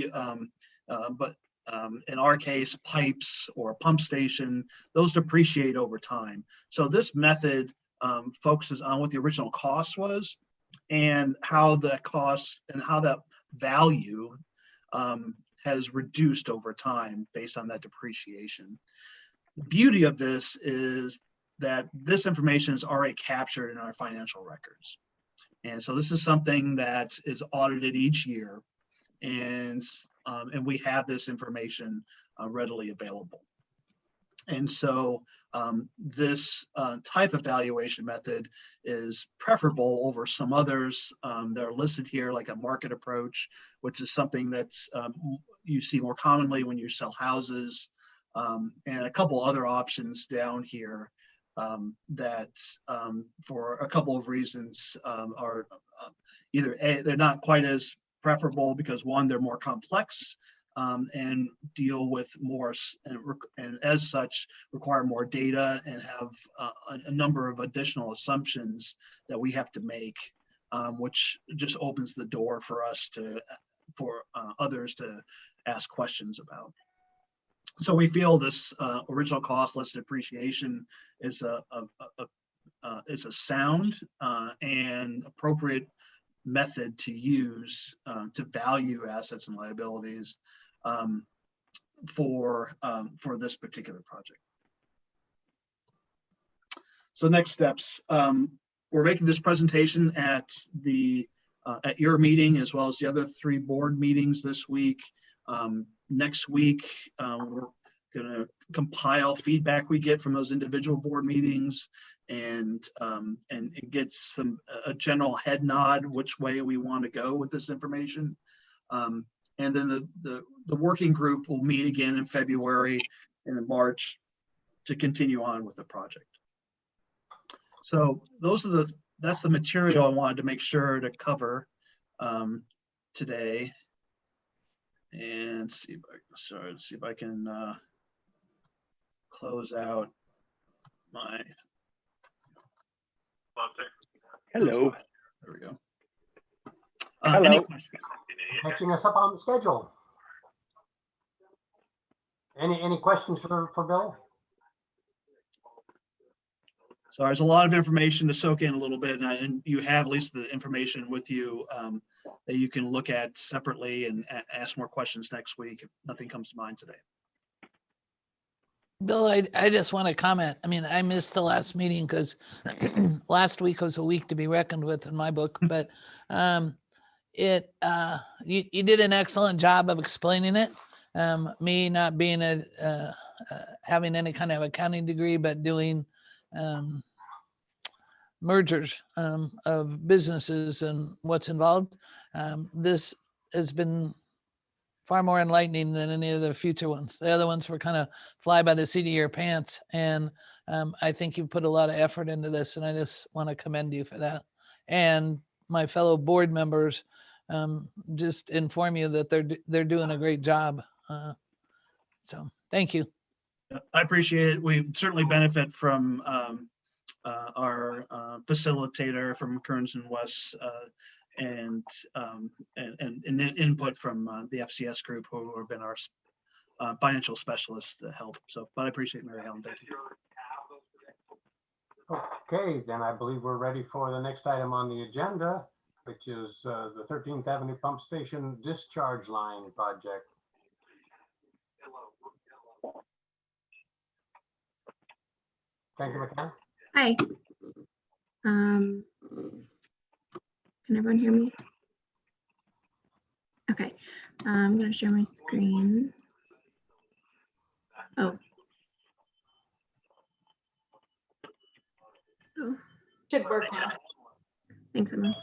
in our case, pipes or a pump station, those depreciate over time. So this method focuses on what the original cost was and how the cost and how that value has reduced over time based on that depreciation. The beauty of this is that this information is already captured in our financial records. And so this is something that is audited each year, and we have this information readily available. And so this type of valuation method is preferable over some others that are listed here, like a market approach, which is something that's you see more commonly when you sell houses, and a couple other options down here that for a couple of reasons are either they're not quite as preferable because one, they're more complex and deal with more, and as such require more data and have a number of additional assumptions that we have to make, which just opens the door for us for others to ask questions about. So we feel this original cost less depreciation is a sound and appropriate method to use to value assets and liabilities for this particular project. So next steps, we're making this presentation at your meeting as well as the other 3 board meetings this week. Next week, we're going to compile feedback we get from those individual board meetings and get a general head nod which way we want to go with this information. And then the working group will meet again in February and in March to continue on with the project. So that's the material I wanted to make sure to cover today. And see if I can close out my. Hello. There we go. Hello. Catching us up on the schedule. Any questions for Bill? So there's a lot of information to soak in a little bit, and you have at least the information with you that you can look at separately and ask more questions next week if nothing comes to mind today. Bill, I just want to comment. I mean, I missed the last meeting because last week was a week to be reckoned with in my book, but you did an excellent job of explaining it. Me not being having any kind of accounting degree, but doing mergers of businesses and what's involved. This has been far more enlightening than any of the future ones. The other ones were kind of fly by the seat of your pants. And I think you've put a lot of effort into this, and I just want to commend you for that. And my fellow board members, just inform you that they're doing a great job. So thank you. I appreciate it. We certainly benefit from our facilitator from Kearns and West and input from the FCS group who have been our financial specialists to help. So, but I appreciate Mary Ellen. Thank you. Okay, then I believe we're ready for the next item on the agenda, which is the 13th Avenue Pump Station Discharge Line Project. Thank you, McKenna. Hi. Can everyone hear me? Okay. I'm going to share my screen. Oh. Should work now. Thanks, Emma.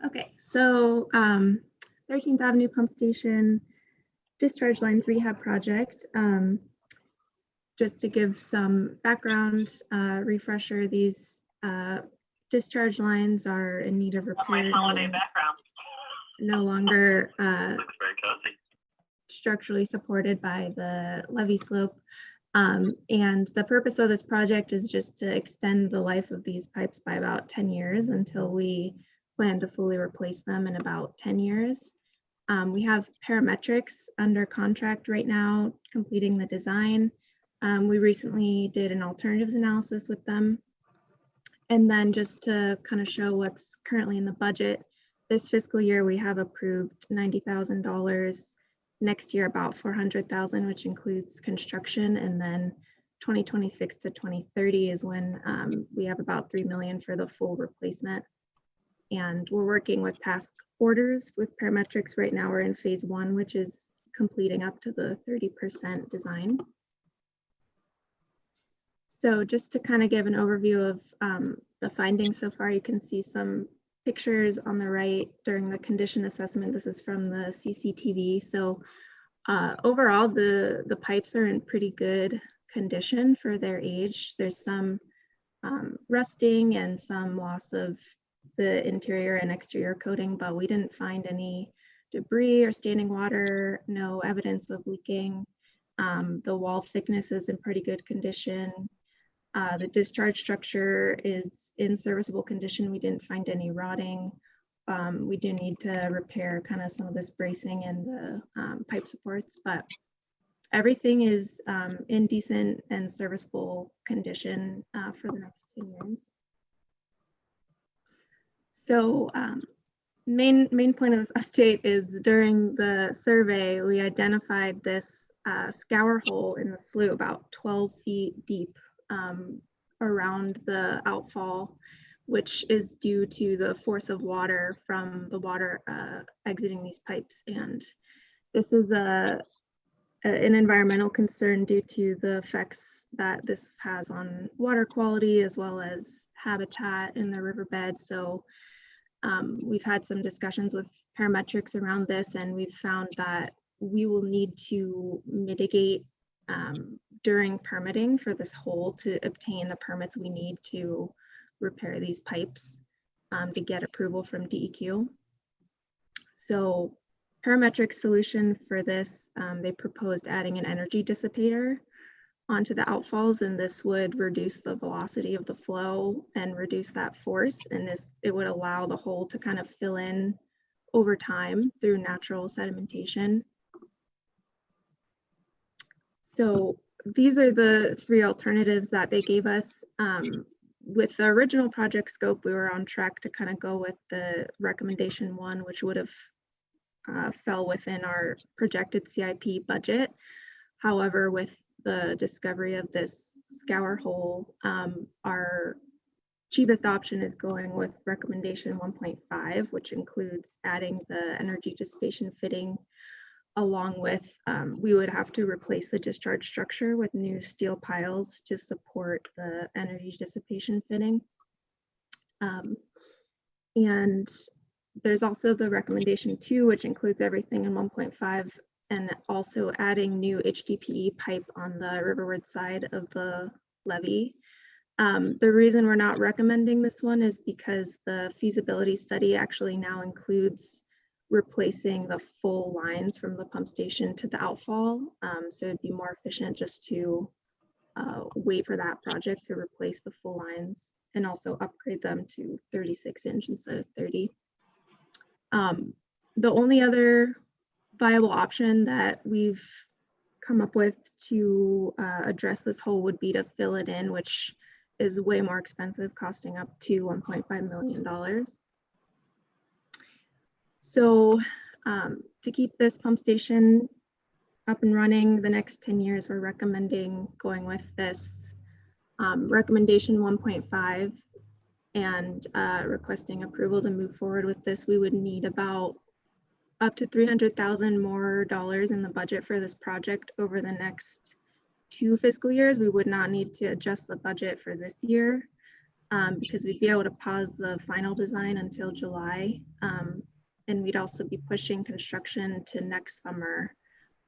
Okay, so 13th Avenue Pump Station Discharge Lines Rehab Project. Just to give some background, refresher, these discharge lines are in need of repair. No longer structurally supported by the levee slope. And the purpose of this project is just to extend the life of these pipes by about 10 years until we plan to fully replace them in about 10 years. We have Parametrics under contract right now, completing the design. We recently did an alternatives analysis with them. And then just to kind of show what's currently in the budget, this fiscal year we have approved $90,000. Next year about $400,000, which includes construction, and then 2026 to 2030 is when we have about $3 million for the full replacement. And we're working with task orders with Parametrics right now. We're in phase 1, which is completing up to the 30% design. So just to kind of give an overview of the findings so far, you can see some pictures on the right during the condition assessment. This is from the CCTV. So overall, the pipes are in pretty good condition for their age. There's some rusting and some loss of the interior and exterior coating, but we didn't find any debris or standing water, no evidence of leaking. The wall thickness is in pretty good condition. The discharge structure is in serviceable condition. We didn't find any rotting. We do need to repair kind of some of this bracing and the pipe supports, but everything is in decent and serviceable condition for the next 10 years. So main point of this update is during the survey, we identified this scour hole in the slough about 12 feet deep around the outfall, which is due to the force of water from the water exiting these pipes. And this is an environmental concern due to the effects that this has on water quality as well as habitat in the riverbed. So we've had some discussions with Parametrics around this, and we've found that we will need to mitigate during permitting for this hole to obtain the permits we need to repair these pipes to get approval from DEQ. So Parametric solution for this, they proposed adding an energy dissipator onto the outfalls, and this would reduce the velocity of the flow and reduce that force, and it would allow the hole to kind of fill in over time through natural sedimentation. So these are the 3 alternatives that they gave us. With the original project scope, we were on track to kind of go with the recommendation 1, which would have fell within our projected CIP budget. However, with the discovery of this scour hole, our cheapest option is going with recommendation 1.5, which includes adding the energy dissipation fitting, along with we would have to replace the discharge structure with new steel piles to support the energy dissipation fitting. And there's also the recommendation 2, which includes everything in 1.5, and also adding new HDPE pipe on the riverward side of the levee. The reason we're not recommending this one is because the feasibility study actually now includes replacing the full lines from the pump station to the outfall. So it'd be more efficient just to wait for that project to replace the full lines and also upgrade them to 36-inch instead of 30. The only other viable option that we've come up with to address this hole would be to fill it in, which is way more expensive, costing up to $1.5 million. So to keep this pump station up and running the next 10 years, we're recommending going with this recommendation 1.5 and requesting approval to move forward with this. We would need about up to $300,000 more in the budget for this project over the next 2 fiscal years. We would not need to adjust the budget for this year because we'd be able to pause the final design until July. And we'd also be pushing construction to next summer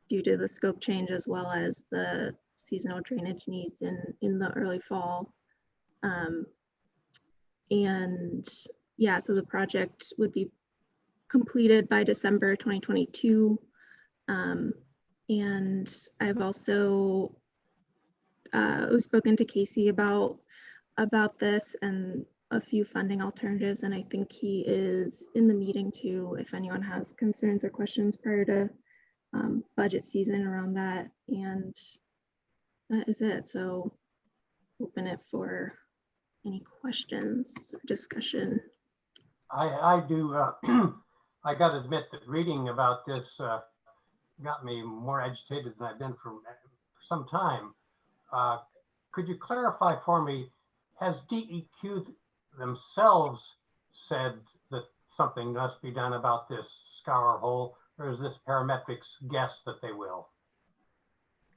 due to the scope change as well as the seasonal drainage needs in the early fall. And yeah, so the project would be completed by December 2022. And I've also spoken to Casey about this and a few funding alternatives, and I think he is in the meeting too, if anyone has concerns or questions prior to budget season around that. And that is it. So open it for any questions or discussion. I do, I gotta admit that reading about this got me more agitated than I've been for some time. Could you clarify for me, has DEQ themselves said that something must be done about this scour hole, or is this parametrics guess that they will?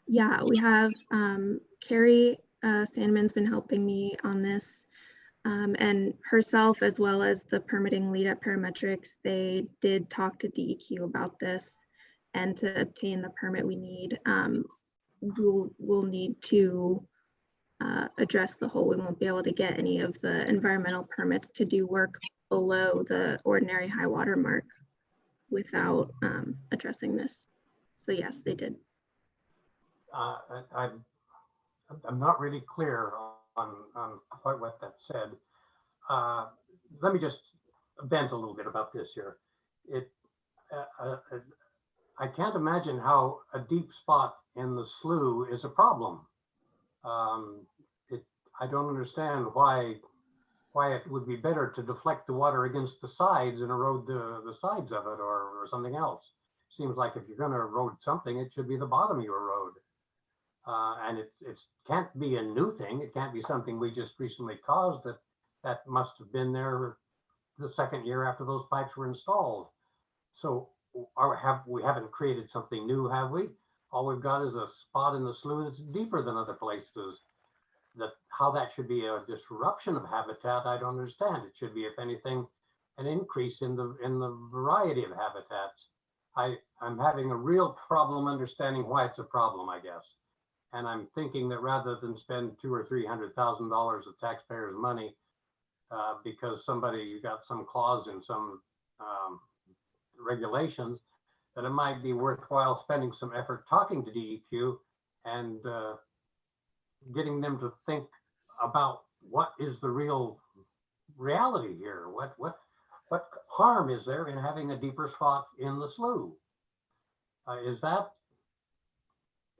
Yeah, we have Carrie Sandman's been helping me on this, and herself as well as the permitting lead at Parametrics. They did talk to DEQ about this, and to obtain the permit we need, we'll need to address the hole. We won't be able to get any of the environmental permits to do work below the ordinary high water mark without addressing this. So yes, they did. I'm not really clear on quite what that said. Let me just vent a little bit about this here. I can't imagine how a deep spot in the slough is a problem. I don't understand why it would be better to deflect the water against the sides and erode the sides of it or something else. Seems like if you're going to erode something, it should be the bottom you erode. And it can't be a new thing. It can't be something we just recently caused. That must have been there the second year after those pipes were installed. So we haven't created something new, have we? All we've got is a spot in the slough that's deeper than other places. How that should be a disruption of habitat, I don't understand. It should be, if anything, an increase in the variety of habitats. I'm having a real problem understanding why it's a problem, I guess. And I'm thinking that rather than spend $200,000 or $300,000 of taxpayers' money because somebody got some clause in some regulations, that it might be worthwhile spending some effort talking to DEQ and getting them to think about what is the real reality here. What harm is there in having a deeper spot in the slough?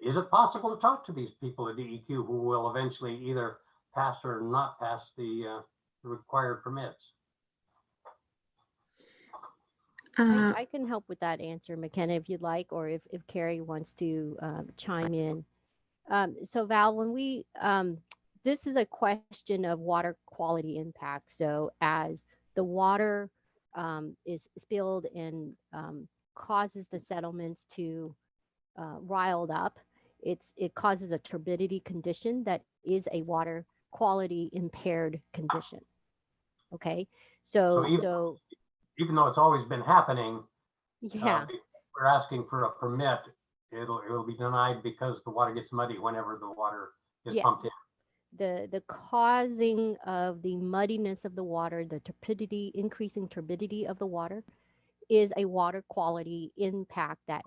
Is it possible to talk to these people at DEQ who will eventually either pass or not pass the required permits? I can help with that answer, McKenna, if you'd like, or if Carrie wants to chime in. So Val, when we, this is a question of water quality impact. So as the water is spilled and causes the settlements to riled up, it causes a turbidity condition that is a water quality impaired condition. Okay, so even though it's always been happening, yeah, we're asking for a permit. It'll be denied because the water gets muddy whenever the water is pumped in. the causing of the muddiness of the water, the turbidity, increasing turbidity of the water, is a water quality impact that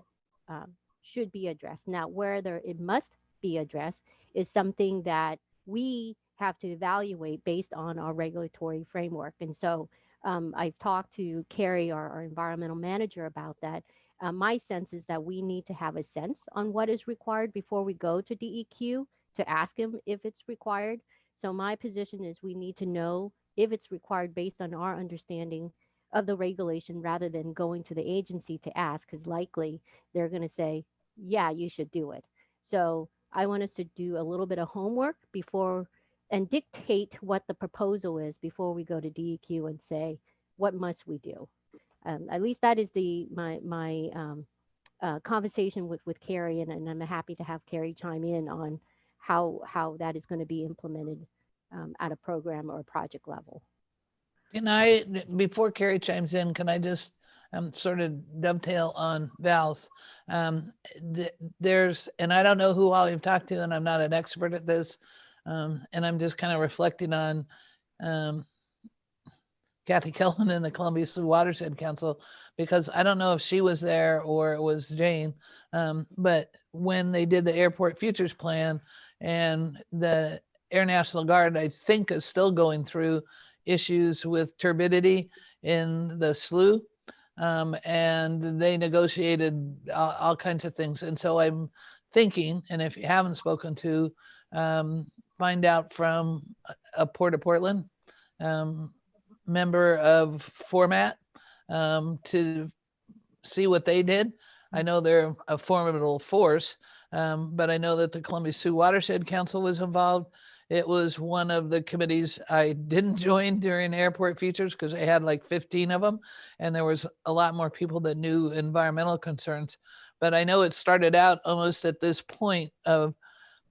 should be addressed. Now, whether it must be addressed is something that we have to evaluate based on our regulatory framework. And so I've talked to Carrie, our environmental manager, about that. My sense is that we need to have a sense on what is required before we go to DEQ to ask him if it's required. So my position is we need to know if it's required based on our understanding of the regulation rather than going to the agency to ask, because likely they're going to say, yeah, you should do it. So I want us to do a little bit of homework before and dictate what the proposal is before we go to DEQ and say, what must we do? At least that is my conversation with Carrie, and I'm happy to have Carrie chime in on how that is going to be implemented at a program or a project level. Can I, before Carrie chimes in, can I just sort of dovetail on Val's? There's, and I don't know who all you've talked to, and I'm not an expert at this, and I'm just kind of reflecting on Kathy Kellen and the Columbia Sioux Watershed Council, because I don't know if she was there or it was Jane, but when they did the Airport Futures Plan, and the Air National Guard, I think, is still going through issues with turbidity in the slough, and they negotiated all kinds of things. And so I'm thinking, and if you haven't spoken to, find out from a Port of Portland member of Format to see what they did. I know they're a formidable force, but I know that the Columbia Sioux Watershed Council was involved. It was one of the committees I didn't join during Airport Futures because they had like 15 of them, and there was a lot more people that knew environmental concerns. But I know it started out almost at this point of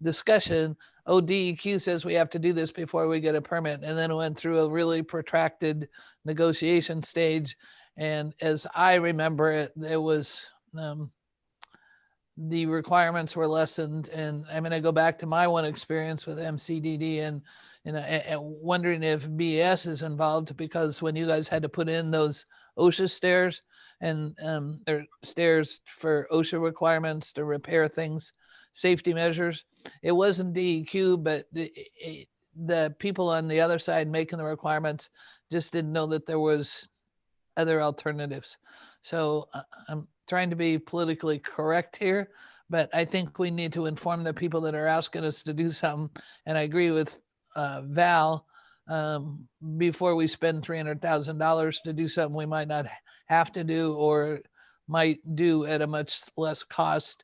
discussion. Oh, DEQ says we have to do this before we get a permit, and then it went through a really protracted negotiation stage. And as I remember it, it was the requirements were lessened. And I'm going to go back to my one experience with MCDD and wondering if BS is involved, because when you guys had to put in those OSHA stairs, and they're stairs for OSHA requirements to repair things, safety measures, it wasn't DEQ, but the people on the other side making the requirements just didn't know that there was other alternatives. So I'm trying to be politically correct here, but I think we need to inform the people that are asking us to do something. And I agree with Val, before we spend $300,000 to do something we might not have to do, or might do at a much less cost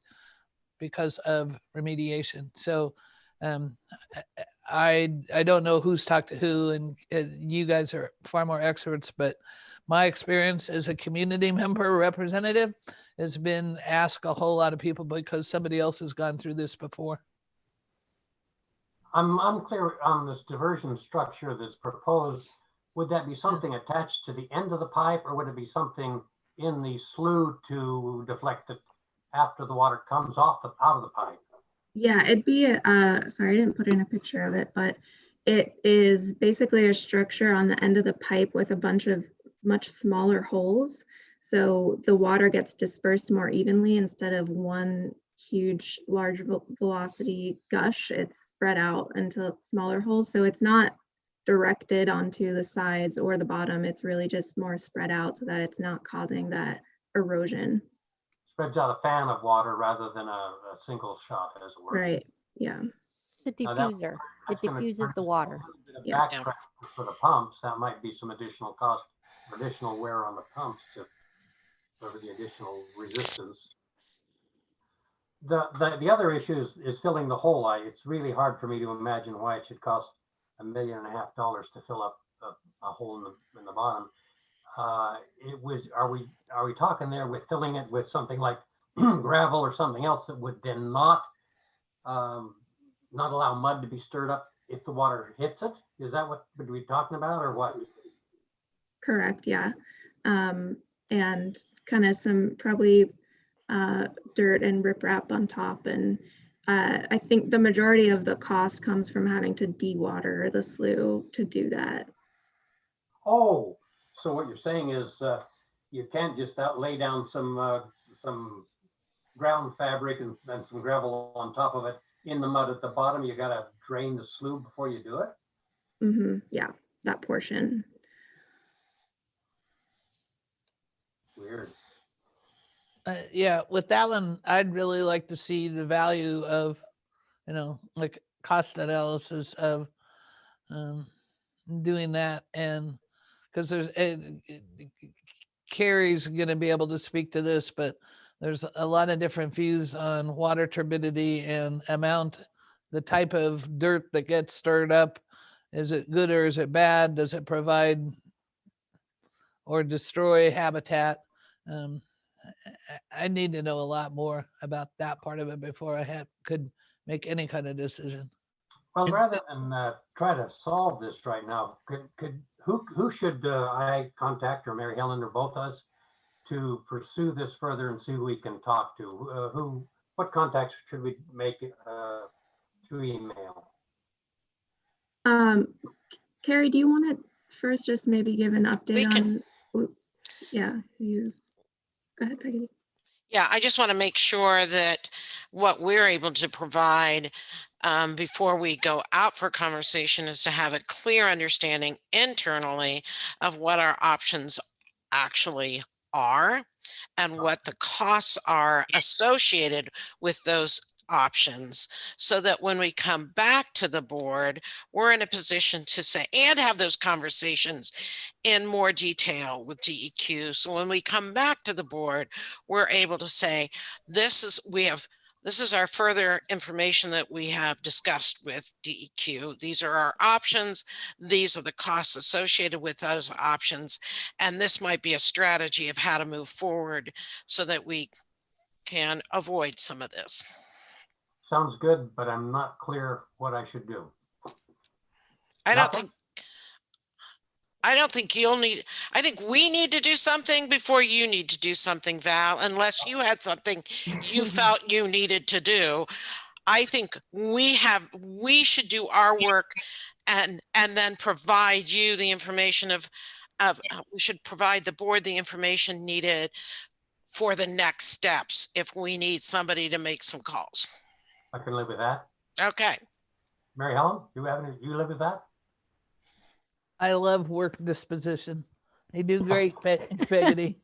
because of remediation. So I don't know who's talked to who, and you guys are far more experts, but my experience as a community member representative has been ask a whole lot of people because somebody else has gone through this before. I'm unclear on this diversion structure that's proposed. Would that be something attached to the end of the pipe, or would it be something in the slough to deflect it after the water comes out of the pipe? Yeah, it'd be sorry, I didn't put in a picture of it, but it is basically a structure on the end of the pipe with a bunch of much smaller holes. So the water gets dispersed more evenly instead of one huge, large velocity gush. It's spread out into smaller holes. So it's not directed onto the sides or the bottom. It's really just more spread out so that it's not causing that erosion. Spreads out a fan of water rather than a single shot, as it were. Right. Yeah. The diffuser. It diffuses the water. Yeah. For the pumps, that might be some additional cost, additional wear on the pumps for the additional resistance. The other issue is filling the hole. It's really hard for me to imagine why it should cost $1.5 million to fill up a hole in the bottom. Are we talking there with filling it with something like gravel or something else that would then not allow mud to be stirred up if the water hits it? Is that what we're talking about, or what? Correct. Yeah. And kind of some probably dirt and riprap on top, and I think the majority of the cost comes from having to dewater the slough to do that. Oh, so what you're saying is you can't just lay down some ground fabric and some gravel on top of it in the mud at the bottom. You got to drain the slough before you do it. Yeah, that portion. Weird. Yeah, with that one, I'd really like to see the value of, like cost analysis of doing that. And because Carrie's going to be able to speak to this, but there's a lot of different views on water turbidity and the type of dirt that gets stirred up. Is it good or is it bad? Does it provide or destroy habitat? I need to know a lot more about that part of it before I could make any kind of decision. Well, rather than try to solve this right now, who should I contact, or Mary Helen or both us, to pursue this further and see who we can talk to? What contacts should we make through email? Carrie, do you want to first just maybe give an update on? Yeah, you go ahead, Peggy. Yeah, I just want to make sure that what we're able to provide before we go out for conversation is to have a clear understanding internally of what our options actually are and what the costs are associated with those options, so that when we come back to the board, we're in a position to say and have those conversations in more detail with DEQ. So when we come back to the board, we're able to say, this is our further information that we have discussed with DEQ. These are our options. These are the costs associated with those options. And this might be a strategy of how to move forward so that we can avoid some of this. Sounds good, but I'm not clear what I should do. I don't think I think we need to do something before you need to do something, Val, unless you had something you felt you needed to do. I think we should do our work and then provide you the information we should provide the board the information needed for the next steps if we need somebody to make some calls. I can live with that. Okay. Mary Helen, you live with that? I love work disposition. You do great, Peggotty.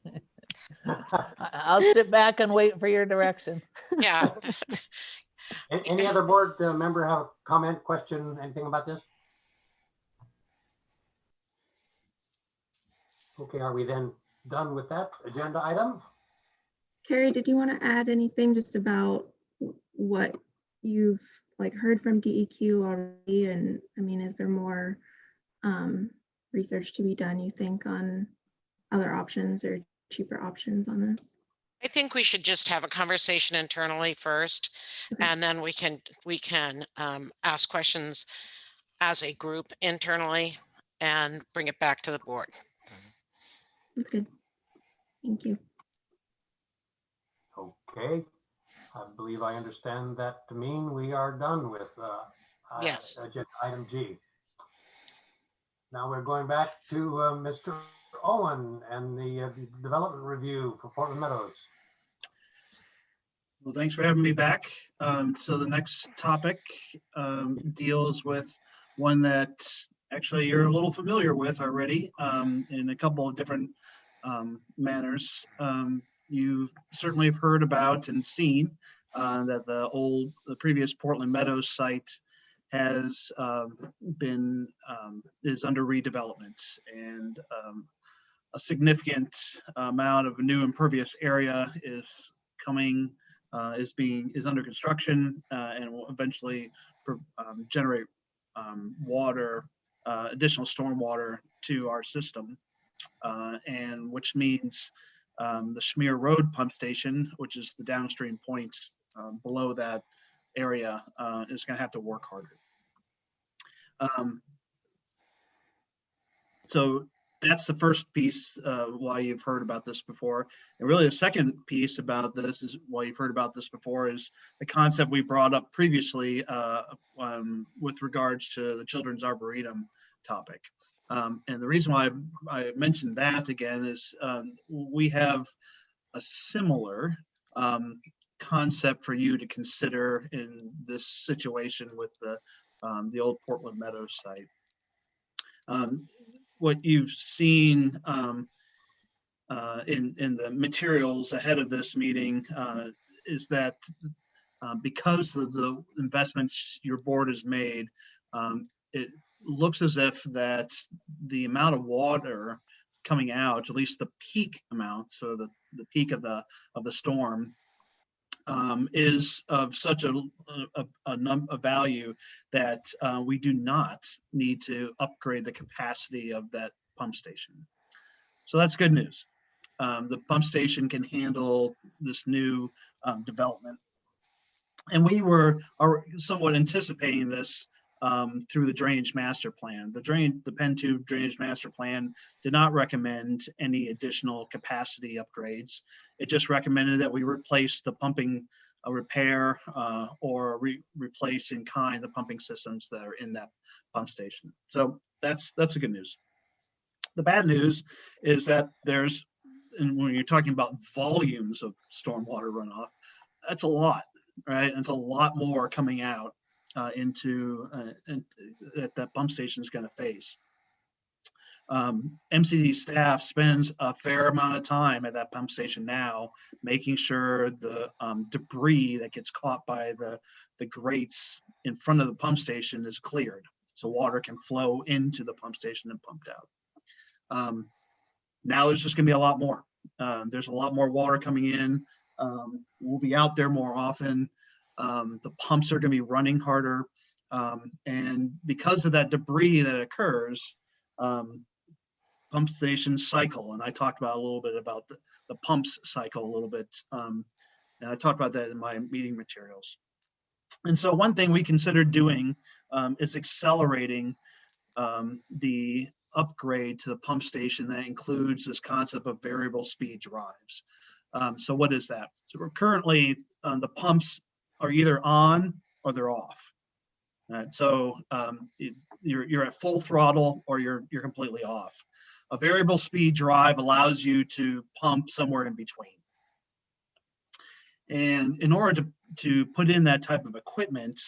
I'll sit back and wait for your direction. Yeah. Any other board member have a comment, question, anything about this? Okay, are we then done with that agenda item? Carrie, did you want to add anything just about what you've heard from DEQ already? And I mean, is there more research to be done, you think, on other options or cheaper options on this? I think we should just have a conversation internally first, and then we can ask questions as a group internally and bring it back to the board. That's good. Thank you. Okay, I believe I understand that to mean we are done with yes, agenda item G. Now we're going back to Mr. Owen and the development review for Portland Meadows. Well, thanks for having me back. So the next topic deals with one that actually you're a little familiar with already in a couple of different manners. You certainly have heard about and seen that the previous Portland Meadows site has is under redevelopment, and a significant amount of new impervious area is coming, is under construction, and will eventually generate water, additional storm water to our system, and which means the Schmear Road pump station, which is the downstream point below that area, is going to have to work harder. So that's the first piece why you've heard about this before. And really the second piece about this is why you've heard about this before is the concept we brought up previously with regards to the Children's Arboretum topic. And the reason why I mentioned that again is we have a similar concept for you to consider in this situation with the old Portland Meadows site. What you've seen in the materials ahead of this meeting is that because of the investments your board has made, it looks as if that the amount of water coming out, at least the peak amount, so the peak of the storm, is of such a value that we do not need to upgrade the capacity of that pump station. So that's good news. The pump station can handle this new development. And we are somewhat anticipating this through the drainage master plan. The Penn 2 drainage master plan did not recommend any additional capacity upgrades. It just recommended that we replace the pumping repair or replace in kind the pumping systems that are in that pump station. So that's the good news. The bad news is that and when you're talking about volumes of stormwater runoff, that's a lot, right? And it's a lot more coming out that pump station is going to face. MCD staff spends a fair amount of time at that pump station now, making sure the debris that gets caught by the grates in front of the pump station is cleared, so water can flow into the pump station and pumped out. Now there's just going to be a lot more. There's a lot more water coming in. We'll be out there more often. The pumps are going to be running harder. And because of that debris that occurs, pump stations cycle. And I talked about a little bit about the pumps cycle a little bit. And I talked about that in my meeting materials. And so one thing we considered doing is accelerating the upgrade to the pump station that includes this concept of variable speed drives. So what is that? So we're currently, the pumps are either on or they're off. Right? So you're at full throttle or you're completely off. A variable speed drive allows you to pump somewhere in between. And in order to put in that type of equipment,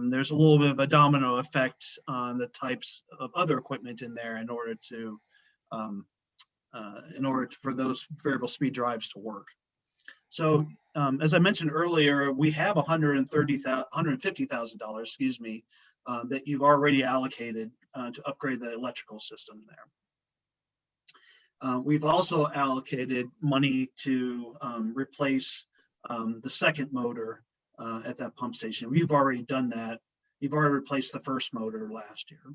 there's a little bit of a domino effect on the types of other equipment in there in order for those variable speed drives to work. So as I mentioned earlier, we have $150,000, excuse me, that you've already allocated to upgrade the electrical system there. We've also allocated money to replace the second motor at that pump station. We've already done that. We've already replaced the first motor last year.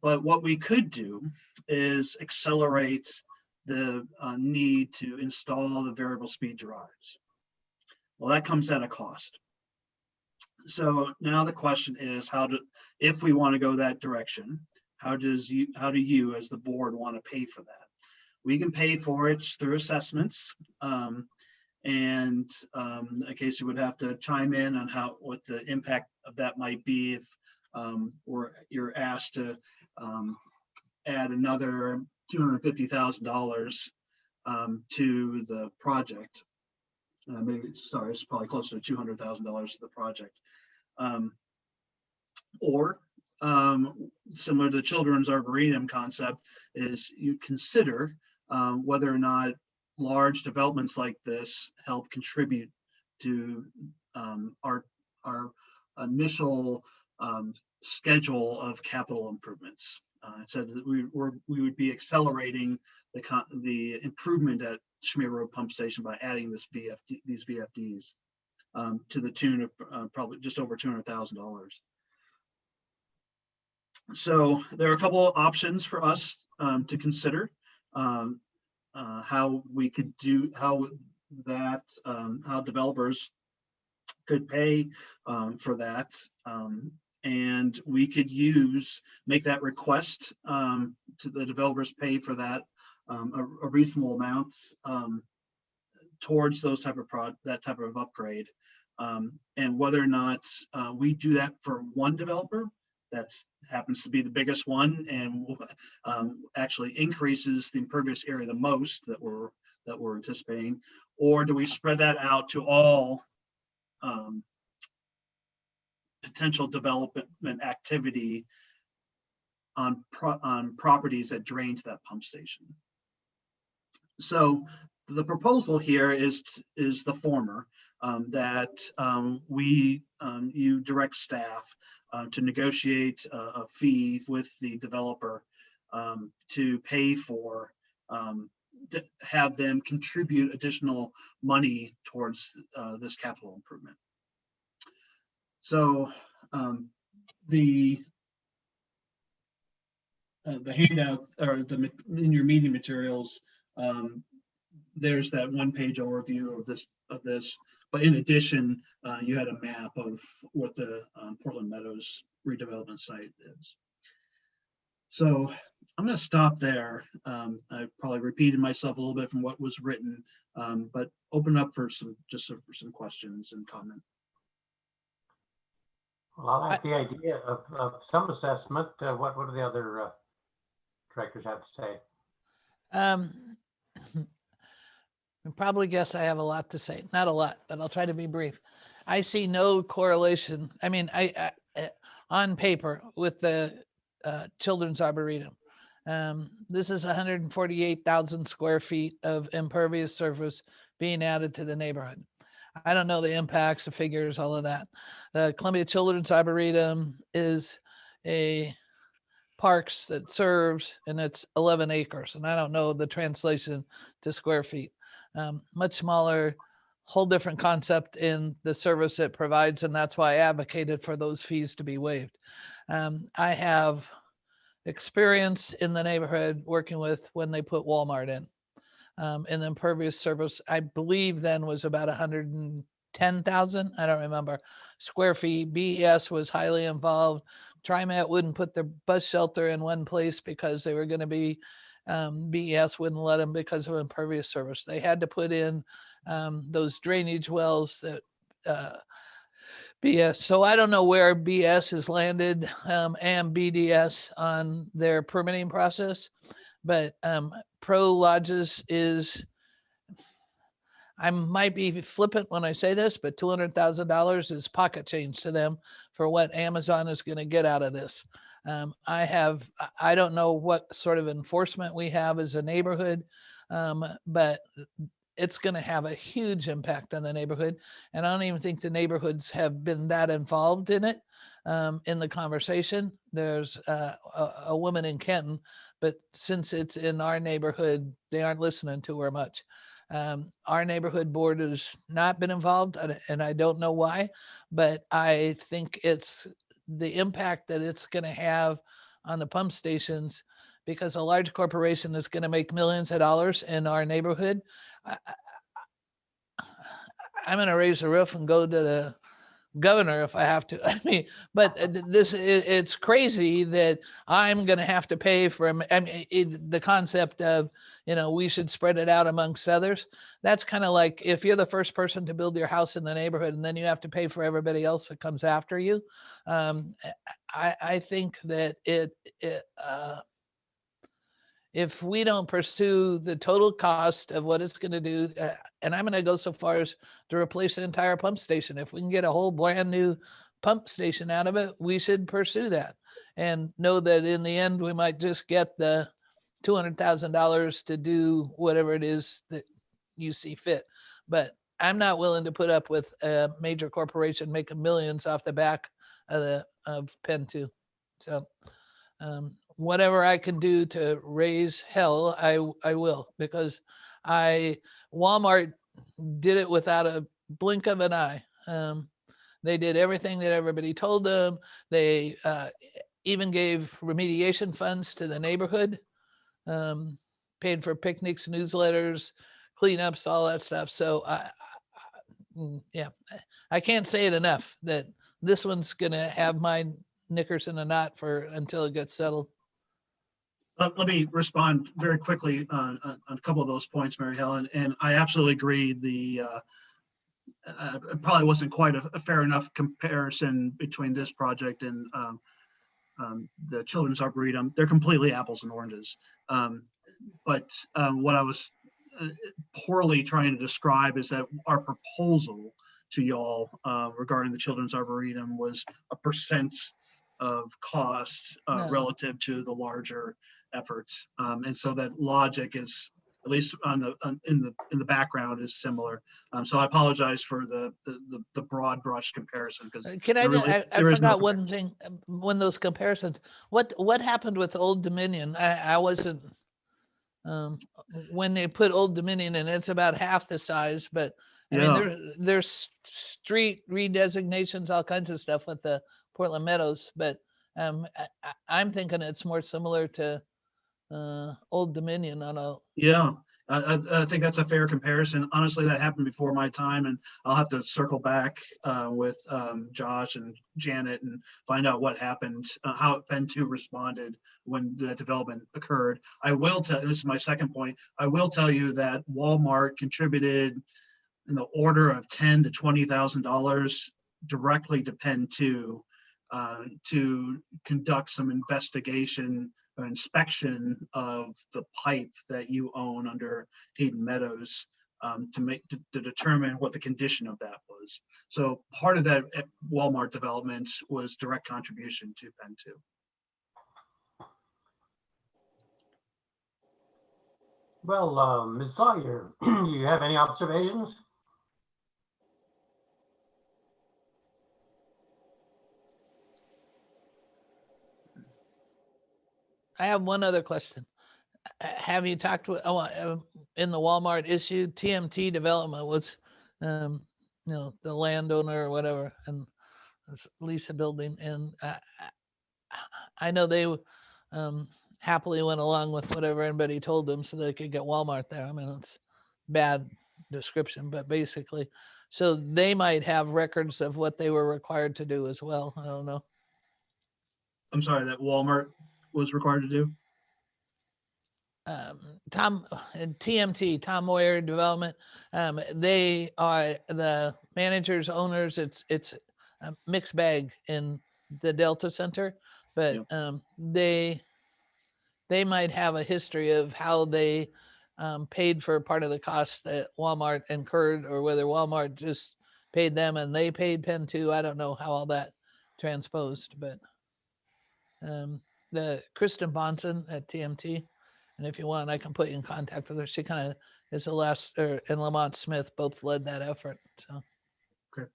But what we could do is accelerate the need to install the variable speed drives. Well, that comes at a cost. So now the question is, if we want to go that direction, how do you as the board want to pay for that? We can pay for it through assessments. And Casey would have to chime in on what the impact of that might be if you're asked to add another $250,000 to the project. It's probably closer to $200,000 to the project. Or similar to the Children's Arboretum concept, is you consider whether or not large developments like this help contribute to our initial schedule of capital improvements. It said that we would be accelerating the improvement at Schmier Road Pump Station by adding these VFDs to the tune of probably just over $200,000. So there are a couple of options for us to consider how we could do how developers could pay for that. And we could make that request to the developers pay for that a reasonable amount towards those that type of upgrade. And whether or not we do that for one developer, that happens to be the biggest one and actually increases the impervious area the most that we're anticipating, or do we spread that out to all potential development activity on properties that drain to that pump station? So the proposal here is the former, that you direct staff to negotiate a fee with the developer to pay for, to have them contribute additional money towards this capital improvement. So the handout or in your meeting materials, there's that one-page overview of this. But in addition, you had a map of what the Portland Meadows redevelopment site is. So I'm going to stop there. I probably repeated myself a little bit from what was written, but open up for some questions and comment. Well, I like the idea of some assessment. What do the other directors have to say? You probably guess I have a lot to say. Not a lot, but I'll try to be brief. I see no correlation. I mean, I on paper with the Children's Arboretum. This is 148,000 square feet of impervious surface being added to the neighborhood. I don't know the impacts, the figures, all of that. The Columbia Children's Arboretum is a parks that serves, and it's 11 acres. And I don't know the translation to square feet. Much smaller, whole different concept in the service it provides. And that's why I advocated for those fees to be waived. I have experience in the neighborhood working with when they put Walmart in. And the impervious surface, I believe then was about 110,000, I don't remember, square feet. BES was highly involved. TriMet wouldn't put their bus shelter in one place because they were going to be, BES wouldn't let them because of impervious surface. They had to put in those drainage wells that BS. So I don't know where BS has landed and BDS on their permitting process, but Pro Lodges is, I might be flippant when I say this, but $200,000 is pocket change to them for what Amazon is going to get out of this. I don't know what sort of enforcement we have as a neighborhood, but it's going to have a huge impact on the neighborhood. And I don't even think the neighborhoods have been that involved in it, in the conversation. There's a woman in Kenton, but since it's in our neighborhood, they aren't listening to her much. Our neighborhood board has not been involved, and I don't know why, but I think it's the impact that it's going to have on the pump stations, because a large corporation is going to make millions of dollars in our neighborhood. I'm going to raise the roof and go to the governor if I have to. I mean, but it's crazy that I'm going to have to pay for, the concept of, we should spread it out amongst others. That's kind of like if you're the first person to build your house in the neighborhood and then you have to pay for everybody else that comes after you. I think that if we don't pursue the total cost of what it's going to do, and I'm going to go so far as to replace the entire pump station. If we can get a whole brand new pump station out of it, we should pursue that and know that in the end, we might just get the $200,000 to do whatever it is that you see fit. But I'm not willing to put up with a major corporation making millions off the back of Penn 2. So, whatever I can do to raise hell, I will, because Walmart did it without a blink of an eye. They did everything that everybody told them. They even gave remediation funds to the neighborhood, paid for picnics, newsletters, cleanups, all that stuff. So yeah, I can't say it enough that this one's going to have my knickers in a knot until it gets settled. Let me respond very quickly on a couple of those points, Mary Helen. And I absolutely agree. It probably wasn't quite a fair enough comparison between this project and the Children's Arboretum. They're completely apples and oranges. But what I was poorly trying to describe is that our proposal to y'all regarding the Children's Arboretum was a percent of cost No. relative to the larger efforts. And so that logic is, at least in the background, is similar. So I apologize for the broad brush comparison, because Can I, really, I there is no forgot one thing, when those comparisons, what happened with Old Dominion? I wasn't, when they put Old Dominion in, it's about half the size, but I mean, there's street redesignations, all kinds of stuff with the Portland Meadows, but I'm thinking it's more similar to Old Dominion on a. Yeah, I think that's a fair comparison. Honestly, that happened before my time, and I'll have to circle back with Josh and Janet and find out what happened, how Pen 2 responded when the development occurred. I will tell, this is my second point, I will tell you that Walmart contributed in the order of $10,000 to $20,000 directly to Pen 2 to conduct some investigation or inspection of the pipe that you own under Hayden Meadows, to determine what the condition of that was. So part of that Walmart development was direct contribution to Pen 2. Well, Ms. Sawyer, do you have any observations? I have one other question. Have you talked with, in the Walmart issue, TMT Development was, the landowner or whatever, and lease a building, and I know they happily went along with whatever anybody told them so they could get Walmart there. I mean, it's bad description, but basically, so they might have records of what they were required to do as well. I don't know. I'm sorry, that Walmart was required to do? TMT, Tom Moyer Development, they are the managers, owners. It's a mixed bag in the Delta Center, but they might have a history of how they paid for part of the cost that Walmart incurred, or whether Walmart just paid them and they paid Pen 2. I don't know how all that transposed, but the Kristen Bonson at TMT. And if you want, I can put you in contact with her. She kind of is the last, and Lamont Smith both led that effort. So. Okay.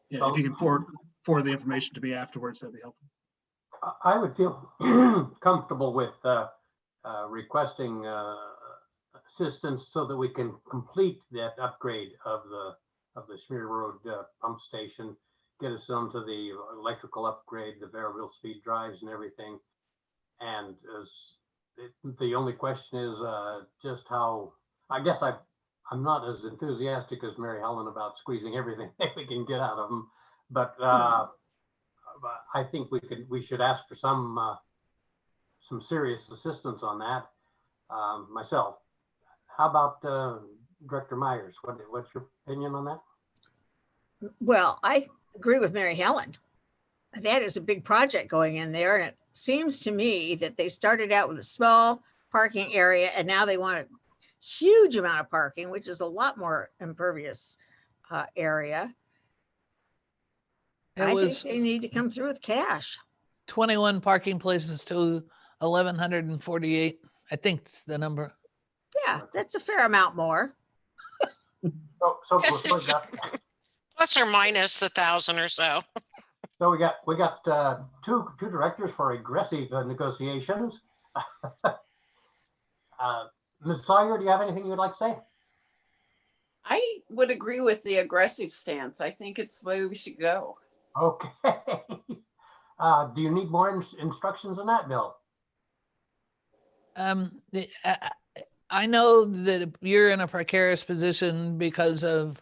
Yeah, if you can forward the information to me afterwards, that'd be helpful. I would feel comfortable with requesting assistance so that we can complete that upgrade of the Schmier Road pump station, get us onto the electrical upgrade, the variable speed drives and everything. And the only question is just how, I guess I'm not as enthusiastic as Mary Helen about squeezing everything that we can get out of them, but I think we should ask for some serious assistance on that myself. How about Director Myers? What's your opinion on that? Well, I agree with Mary Helen. That is a big project going in there. And it seems to me that they started out with a small parking area and now they want a huge amount of parking, which is a lot more impervious area. I think they need to come through with cash. 21 parking places to 1,148. I think it's the number. Yeah, that's a fair amount more. Plus or minus 1,000 or so. So we got two directors for aggressive negotiations. Ms. Sawyer, do you have anything you'd like to say? I would agree with the aggressive stance. I think it's the way we should go. Okay. Do you need more instructions on that, Bill? I know that you're in a precarious position because of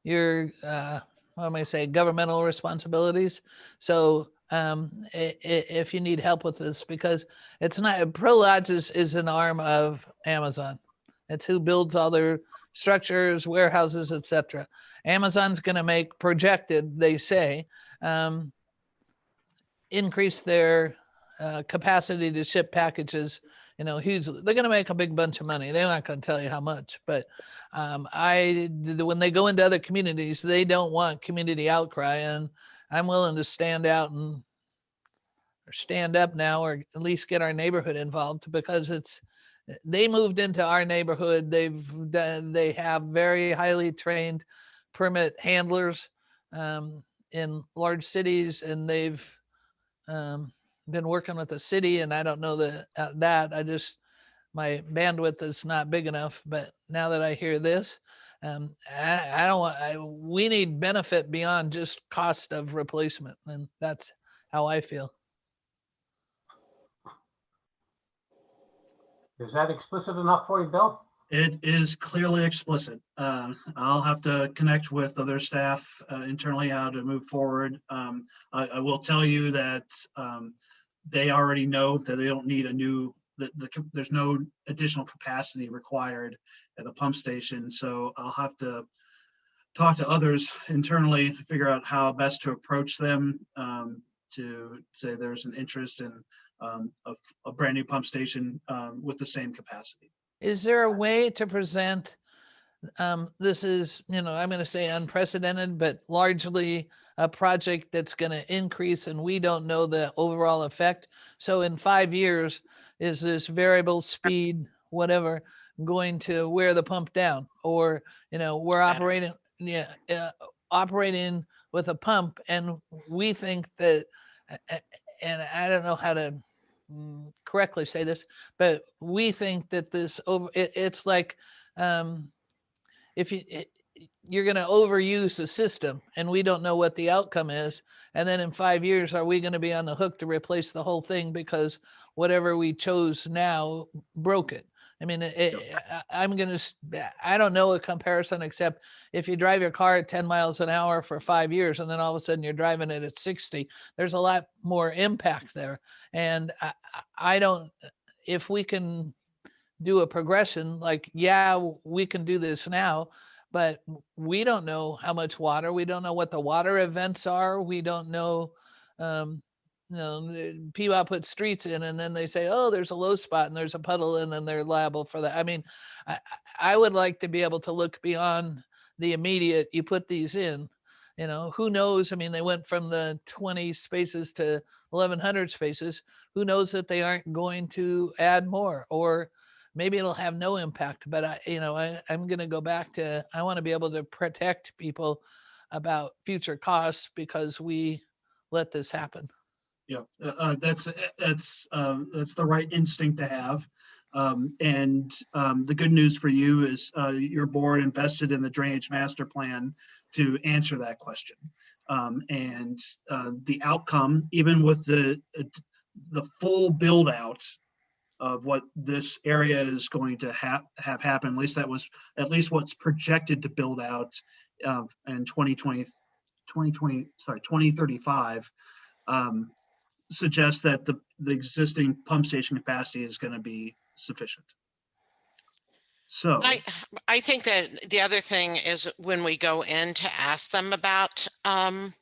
your, what am I say, governmental responsibilities. So if you need help with this, because it's not, Prologis is an arm of Amazon. It's who builds all their structures, warehouses, etc. Amazon's going to make projected, they say, increase their capacity to ship packages, hugely. They're going to make a big bunch of money. They're not going to tell you how much, but when they go into other communities, they don't want community outcry, and I'm willing to stand out or stand up now, or at least get our neighborhood involved, because they moved into our neighborhood. They have very highly trained permit handlers in large cities, and they've been working with the city, and I don't know that my bandwidth is not big enough. But now that I hear this, I don't want, we need benefit beyond just cost of replacement, and that's how I feel. Is that explicit enough for you, Bill? It is clearly explicit. I'll have to connect with other staff internally how to move forward. I will tell you that they already know that they don't need a new, there's no additional capacity required at the pump station. So I'll have to talk to others internally to figure out how best to approach them, to say there's an interest in a brand new pump station with the same capacity. Is there a way to present, this is, I'm going to say unprecedented, but largely a project that's going to increase, and we don't know the overall effect. So in 5 years, is this variable speed, whatever, going to wear the pump down? Or, we're operating, operating with a pump, and we think that, and I don't know how to correctly say this, but we think that it's like, if you're going to overuse the system, and we don't know what the outcome is. And then in 5 years, are we going to be on the hook to replace the whole thing because whatever we chose now broke it? I mean, I don't know a comparison, except if you drive your car at 10 miles an hour for 5 years, and then all of a sudden you're driving it at 60, there's a lot more impact there. And I don't, if we can do a progression, like, yeah, we can do this now, but we don't know how much water, we don't know what the water events are. We don't know, PWA put streets in, and then they say, oh, there's a low spot and there's a puddle, and then they're liable for that. I mean, I would like to be able to look beyond the immediate, you put these in, who knows? I mean, they went from the 20 spaces to 1,100 spaces. Who knows that they aren't going to add more, or maybe it'll have no impact. But I'm going to go back to, I want to be able to protect people about future costs because we let this happen. Yeah, that's the right instinct to have. And the good news for you is your board invested in the drainage master plan to answer that question. And the outcome, even with the full build out of what this area is going to have happen, at least that was at least what's projected to build out in 2035, suggests that the existing pump station capacity is going to be sufficient. So I think that the other thing is when we go in to ask them about and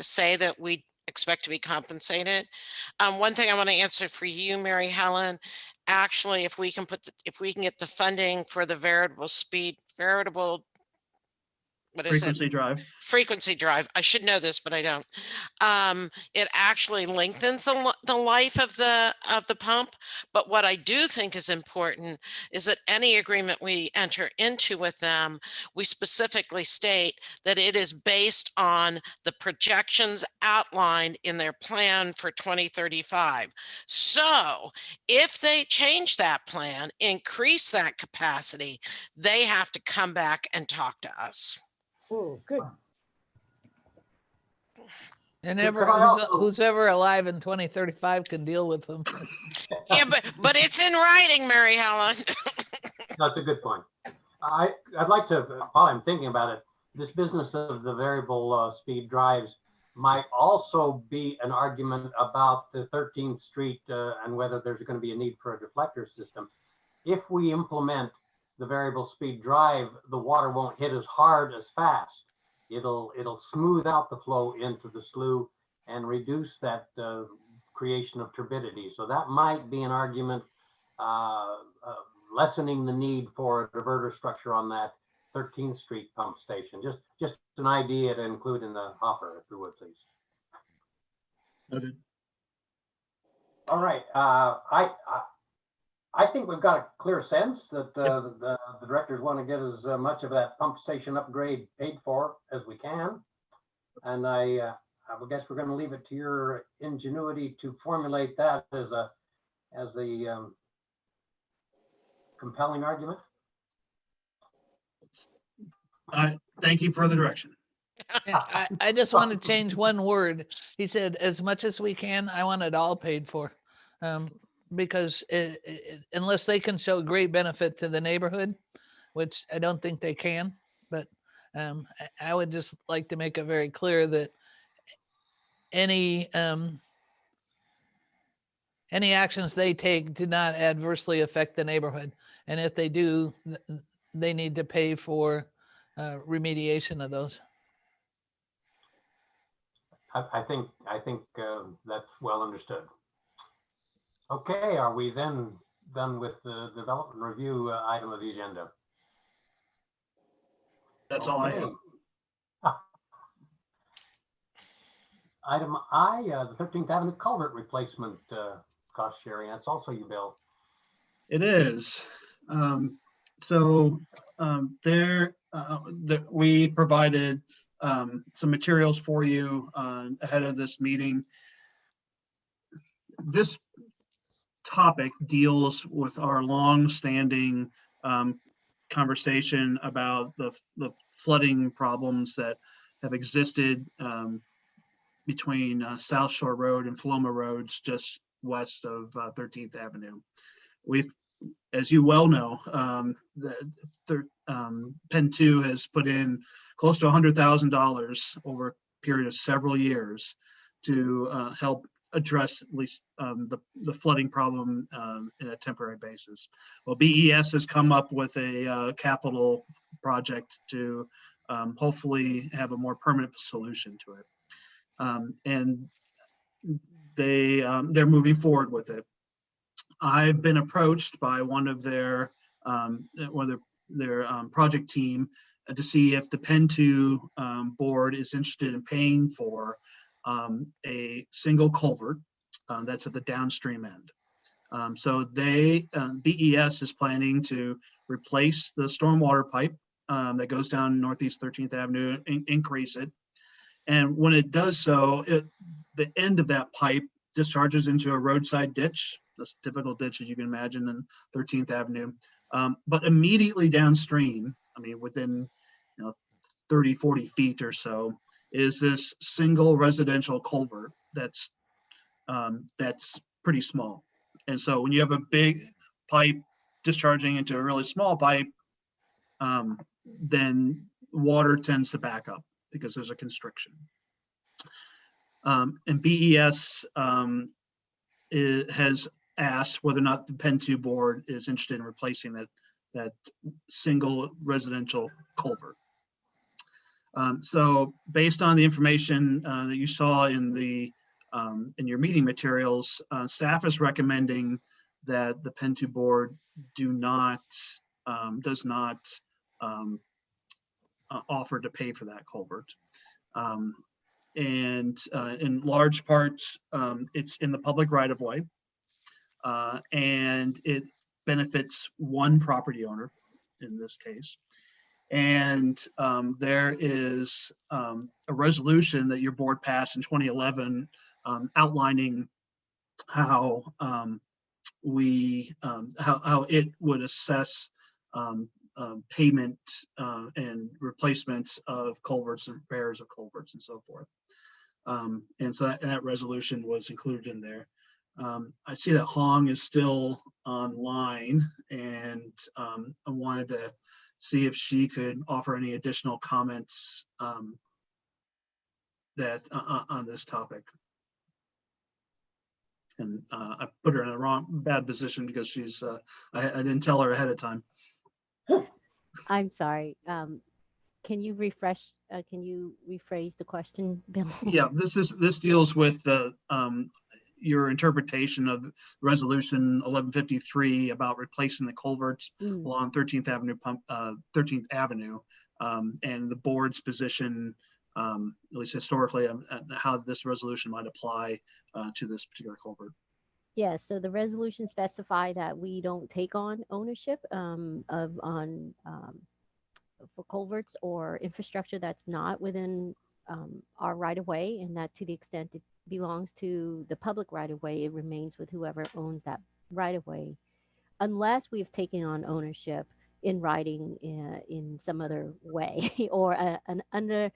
say that we expect to be compensated. One thing I want to answer for you, Mary Helen, actually, if we can get the funding for the frequency drive. I should know this, but I don't. It actually lengthens the life of the pump. But what I do think is important is that any agreement we enter into with them, we specifically state that it is based on the projections outlined in their plan for 2035. So if they change that plan, increase that capacity, they have to come back and talk to us. Oh, good. And who's ever alive in 2035 can deal with them. Yeah, but it's in writing, Mary Helen. That's a good point. I'd like to, while I'm thinking about it, this business of the variable speed drives, might also be an argument about the 13th Street and whether there's going to be a need for a deflector system. If we implement the variable speed drive, the water won't hit as hard as fast. It'll smooth out the flow into the slough and reduce that creation of turbidity. So that might be an argument lessening the need for a diverter structure on that 13th Street pump station. Just an idea to include in the hopper, if you would, please. Noted. All right. I think we've got a clear sense that the directors want to get as much of that pump station upgrade paid for as we can. And I guess we're going to leave it to your ingenuity to formulate that as the compelling argument. Thank you for the direction. I just want to change one word. He said, as much as we can, I want it all paid for. Because unless they can show great benefit to the neighborhood, which I don't think they can, but I would just like to make it very clear that any actions they take do not adversely affect the neighborhood. And if they do, they need to pay for remediation of those. I think that's well understood. Okay, are we then done with the development review item of the agenda? That's all I have. Item I, the 13th Avenue culvert replacement cost sharing. That's also you, Bill. It is. We provided some materials for you ahead of this meeting. This topic deals with our long-standing conversation about the flooding problems that have existed between South Shore Road and Paloma Roads just west of 13th Avenue. We've, as you well know, Penn 2 has put in close to $100,000 over a period of several years to help address at least the flooding problem in a temporary basis. Well, BES has come up with a capital project to hopefully have a more permanent solution to it. And they're moving forward with it. I've been approached by one of their project team to see if the Penn 2 board is interested in paying for a single culvert that's at the downstream end. So BES is planning to replace the stormwater pipe that goes down Northeast 13th Avenue, increase it. And when it does so, the end of that pipe discharges into a roadside ditch, this typical ditch as you can imagine in 13th Avenue. But immediately downstream, I mean, within 30, 40 feet or so, is this single residential culvert that's pretty small. And so when you have a big pipe discharging into a really small pipe, then water tends to back up because there's a constriction. And BES has asked whether or not the Penn 2 board is interested in replacing that single residential culvert. So based on the information that you saw in your meeting materials, staff is recommending that the Penn 2 board does not offer to pay for that culvert. And in large part, it's in the public right of way, and it benefits one property owner in this case. And there is a resolution that your board passed in 2011 outlining how it would assess payment and replacements of culverts and repairs of culverts and so forth. And so that resolution was included in there. I see that Hong is still online, and I wanted to see if she could offer any additional comments that on this topic. And I put her in a bad position because she's, I didn't tell her ahead of time. I'm sorry. Can you refresh, can you rephrase the question, Bill? Yeah, this deals with your interpretation of resolution 1153 about replacing the culverts along 13th Avenue, and the board's position, at least historically, how this resolution might apply to this particular culvert. Yes, so the resolution specify that we don't take on ownership for culverts or infrastructure that's not within our right of way, and that to the extent it belongs to the public right of way, it remains with whoever owns that right of way, unless we've taken on ownership in writing in some other way, or an under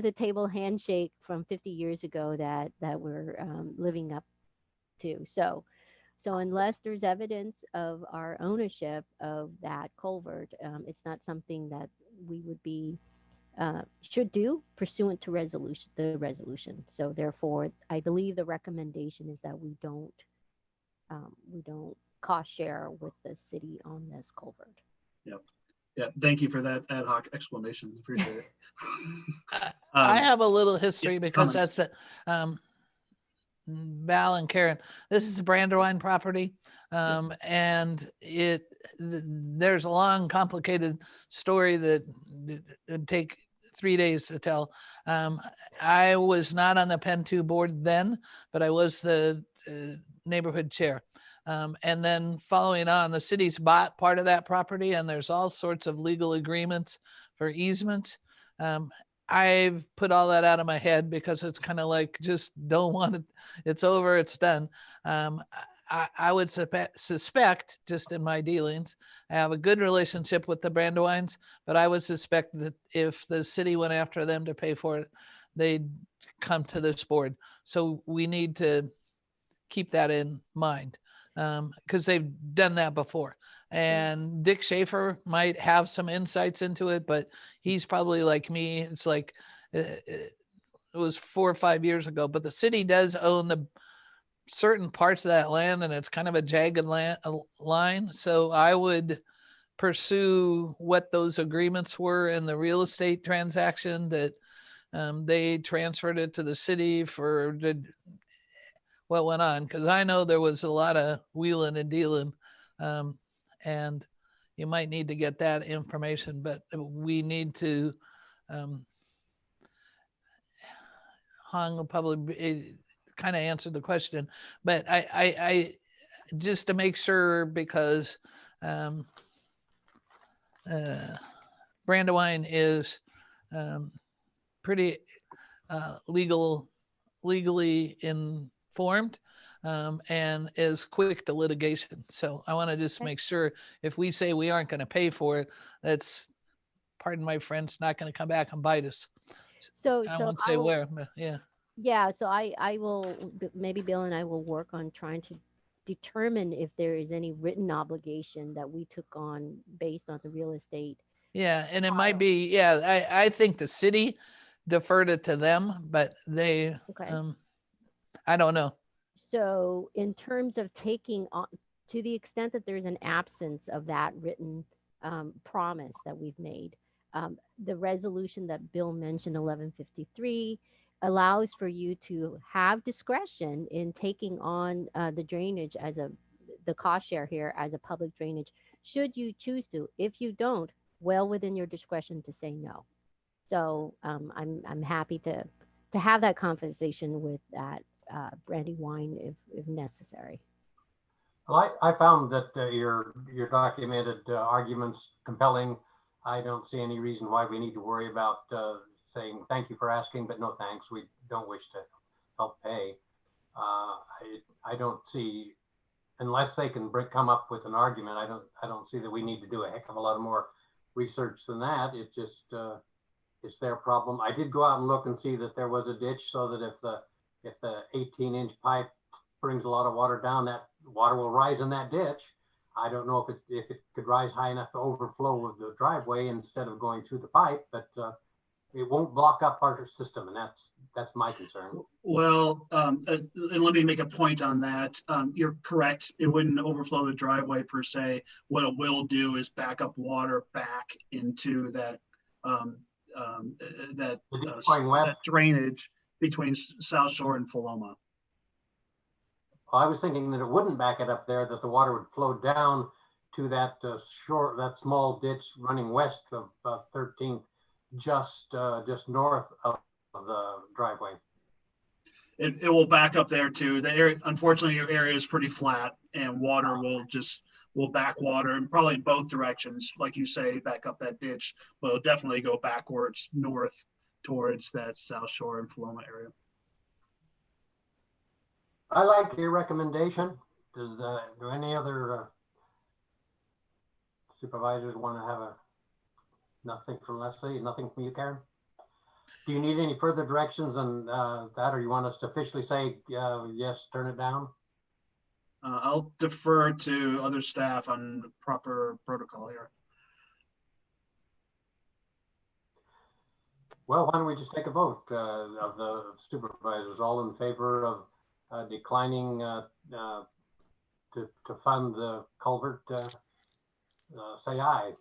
the table handshake from 50 years ago that we're living up to. So unless there's evidence of our ownership of that culvert, it's not something that we would be should do pursuant to the resolution. So therefore, I believe the recommendation is that we don't cost share with the city on this culvert. Yep. Yeah. Thank you for that ad hoc explanation. Appreciate it. I have a little history because comments. that's Val and Karen. This is a Brandywine property, and there's a long, complicated story that would take 3 days to tell. I was not on the Penn 2 board then, but I was the neighborhood chair. And then following on, the city's bought part of that property, and there's all sorts of legal agreements for easements. I've put all that out of my head because it's kind of like, just don't want it. It's over, it's done. I would suspect, just in my dealings, I have a good relationship with the Brandywines, but I would suspect that if the city went after them to pay for it, they'd come to this board. So we need to keep that in mind, because they've done that before. And Dick Schaefer might have some insights into it, but he's probably like me. It's like, it was 4 or 5 years ago, but the city does own the certain parts of that land, and it's kind of a jagged line. So I would pursue what those agreements were in the real estate transaction that they transferred it to the city for what went on, because I know there was a lot of wheeling and dealing, and you might need to get that information, but we need to Hong will probably kind of answered the question, but I just to make sure, because Brandywine is pretty legally informed, and is quick to litigation. So I want to just make sure if we say we aren't going to pay for it, that's, pardon my French, not going to come back and bite us. I won't say where, but yeah. Yeah, so I will, maybe Bill and I will work on trying to determine if there is any written obligation that we took on based on the real estate. Yeah, and it might be, yeah, I think the city deferred it to them, but they, I don't know. So in terms of taking on, to the extent that there's an absence of that written promise that we've made, the resolution that Bill mentioned, 1153, allows for you to have discretion in taking on the drainage as the cost share here as a public drainage, should you choose to. If you don't, well within your discretion to say no. So I'm happy to have that conversation with that Brandywine if necessary. Well, I found that your documented arguments compelling. I don't see any reason why we need to worry about saying thank you for asking, but no thanks. We don't wish to help pay. I don't see, unless they can come up with an argument, I don't see that we need to do a heck of a lot more research than that. It just it's their problem. I did go out and look and see that there was a ditch, so that if the 18-inch pipe brings a lot of water down, that water will rise in that ditch. I don't know if it could rise high enough to overflow with the driveway instead of going through the pipe, but it won't block up our system, and that's my concern. Well, and let me make a point on that. You're correct. It wouldn't overflow the driveway per se. What it will do is back up water back into that that drainage between South Shore and Paloma. I was thinking that it wouldn't back it up there, that the water would flow down to that shore, that small ditch running west of 13th, just north of the driveway. It will back up there too. The area, unfortunately, your area is pretty flat, and water will back water in probably in both directions, like you say, back up that ditch, but it'll definitely go backwards north towards that South Shore and Paloma area. I like your recommendation. Do any other supervisors want to have nothing from Leslie? Nothing from you, Karen? Do you need any further directions on that, or you want us to officially say yes, turn it down? I'll defer to other staff on proper protocol here. Well, why don't we just take a vote of the supervisors, all in favor of declining to fund the culvert, say aye.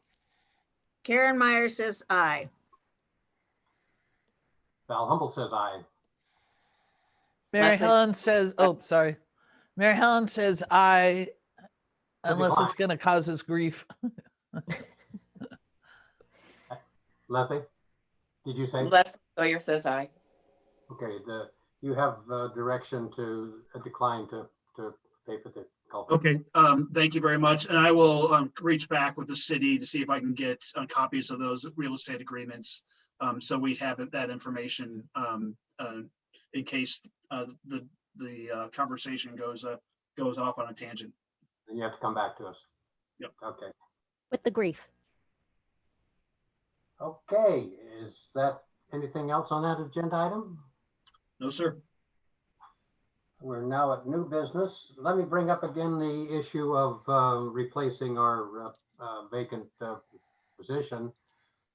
Karen Meyer says aye. Val Humble says aye. Mary Helen says, oh, sorry. Mary Helen says aye, unless it's going to cause us grief. Leslie, did you say? Leslie Sawyer says aye. Okay, you have direction to decline to pay for the culvert. Okay, thank you very much. And I will reach back with the city to see if I can get copies of those real estate agreements. So we have that information in case the conversation goes off on a tangent. And you have to come back to us. Yep. Okay. With the grief. Okay, is that anything else on that agenda item? No, sir. We're now at new business. Let me bring up again the issue of replacing our vacant position.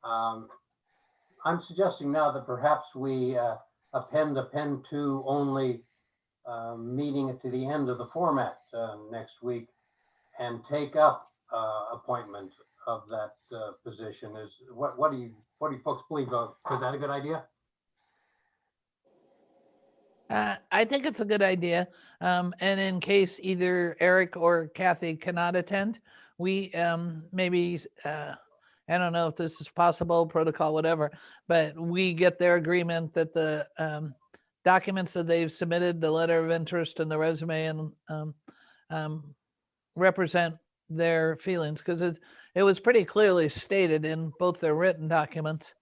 I'm suggesting now that perhaps we append a Pen 2 only meeting to the end of the format next week and take up appointment of that position. Is what do you folks believe of? Is that a good idea? I think it's a good idea. And in case either Eric or Kathy cannot attend, we maybe, I don't know if this is possible, protocol, whatever, but we get their agreement that the documents that they've submitted, the letter of interest and the resume, and represent their feelings, because it was pretty clearly stated in both their written documents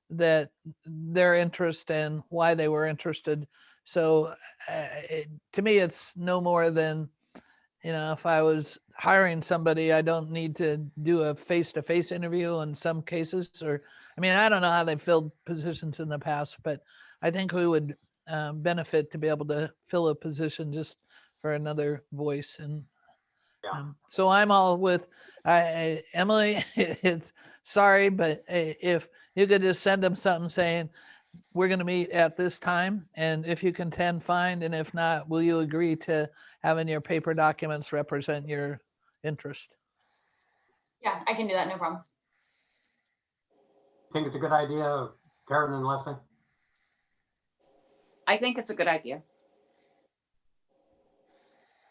that their interest and why they were interested. So to me, it's no more than, if I was hiring somebody, I don't need to do a face-to-face interview in some cases, or, I don't know how they filled positions in the past, but I think we would benefit to be able to fill a position just for another voice. And so I'm all with Emily. It's sorry, but if you could just send them something saying, we're going to meet at this time, and if you can attend, fine. And if not, will you agree to having your paper documents represent your interest? Yeah, I can do that. No problem. Think it's a good idea, Karen and Leslie? I think it's a good idea.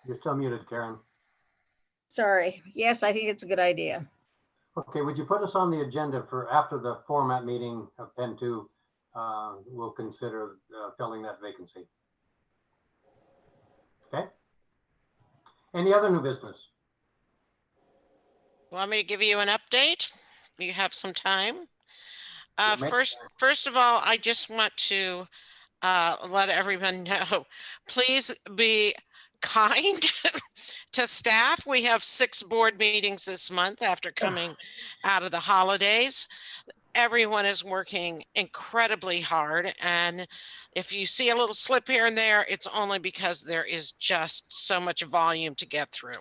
You're still muted, Karen. Sorry. Yes, I think it's a good idea. Okay, would you put us on the agenda for after the format meeting of Pen 2? We'll consider filling that vacancy. Okay. Any other new business? Want me to give you an update? You have some time. Yeah, First of all, I just want to let everyone know, please be kind to staff. We have 6 board meetings this month after coming out of the holidays. Everyone is working incredibly hard, and if you see a little slip here and there, it's only because there is just so much volume to get through,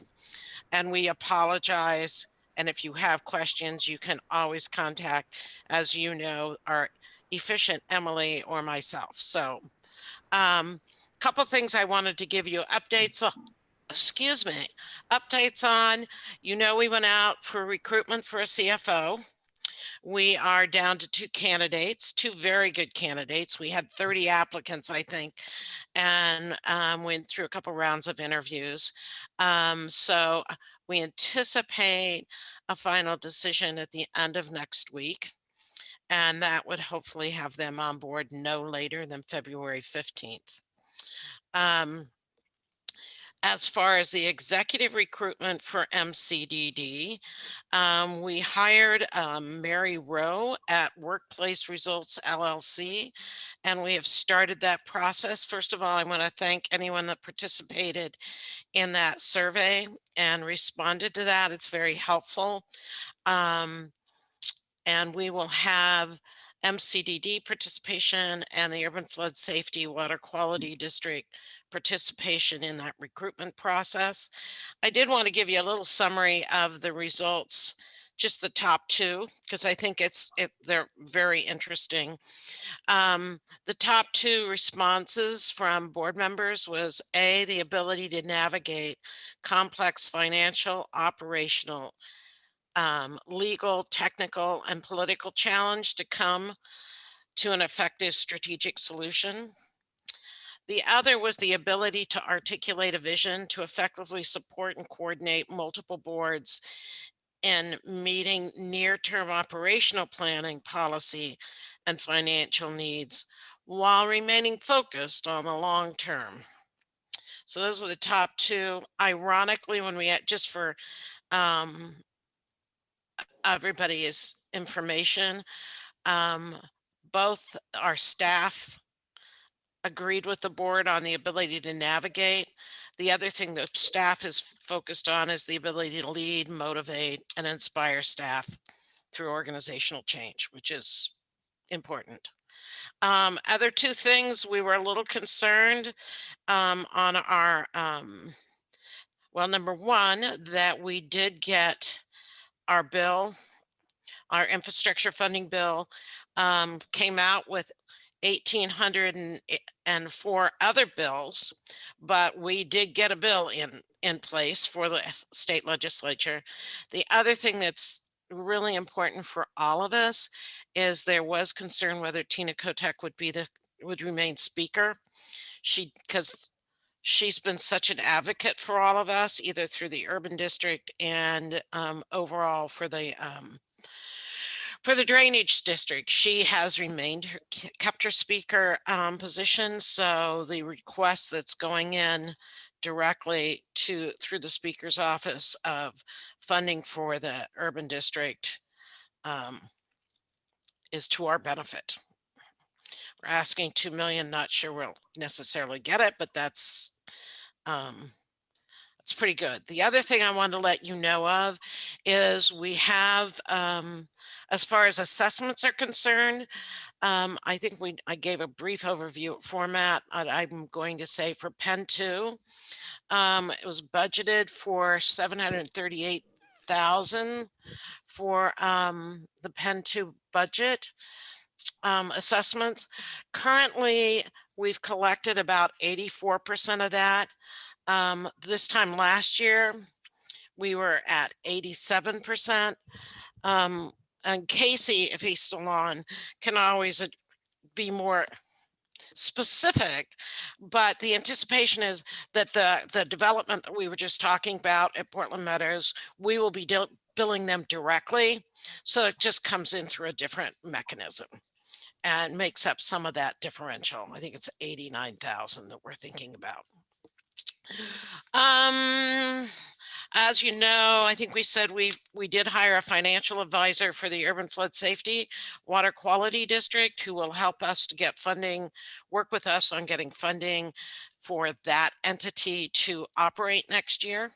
and we apologize And if you have questions, you can always contact, as you know, our efficient Emily or myself. So couple things I wanted to give you updates on. Excuse me, updates on, we went out for recruitment for a CFO. We are down to 2 candidates, 2 very good candidates. We had 30 applicants, I think, and went through a couple rounds of interviews. So we anticipate a final decision at the end of next week. And that would hopefully have them on board no later than February 15th. As far as the executive recruitment for MCDD, we hired Mary Rowe at Workplace Results LLC, and we have started that process. First of all, I want to thank anyone that participated in that survey and responded to that. It's very helpful. And we will have MCDD participation and the Urban Flood Safety Water Quality District participation in that recruitment process. I did want to give you a little summary of the results, just the top 2, because I think they're very interesting. The top 2 responses from board members was A, the ability to navigate complex financial, operational, legal, technical, and political challenge to come to an effective strategic solution. The other was the ability to articulate a vision to effectively support and coordinate multiple boards in meeting near-term operational planning, policy, and financial needs while remaining focused on the long term. So those were the top 2. Ironically, when we had, just for everybody's information, both our staff agreed with the board on the ability to navigate. The other thing that staff is focused on is the ability to lead, motivate, and inspire staff through organizational change, which is important. Other 2 things, we were a little concerned on our, well, number 1, that we did get our bill, our infrastructure funding bill, came out with 1,804 other bills, but we did get a bill in place for the state legislature. The other thing that's really important for all of us is there was concern whether Tina Kotek would remain speaker. Because she's been such an advocate for all of us, either through the urban district and overall for the drainage district. She has kept her speaker position. So the request that's going in directly through the speaker's office of funding for the urban district is to our benefit. We're asking 2 million, not sure we'll necessarily get it, but that's pretty good. The other thing I wanted to let you know of is we have, as far as assessments are concerned, I think I gave a brief overview format. I'm going to say for Pen 2, it was budgeted for $738,000 for the Pen 2 budget assessments. Currently, we've collected about 84% of that. This time last year, we were at 87%. And Casey, if he's still on, can always be more specific, but the anticipation is that the development that we were just talking about at Portland Meadows, we will be billing them directly. So it just comes in through a different mechanism and makes up some of that differential. I think it's 89,000 that we're thinking about. As you know, I think we said we did hire a financial advisor for the Urban Flood Safety Water Quality District who will help us to get funding, work with us on getting funding for that entity to operate next year.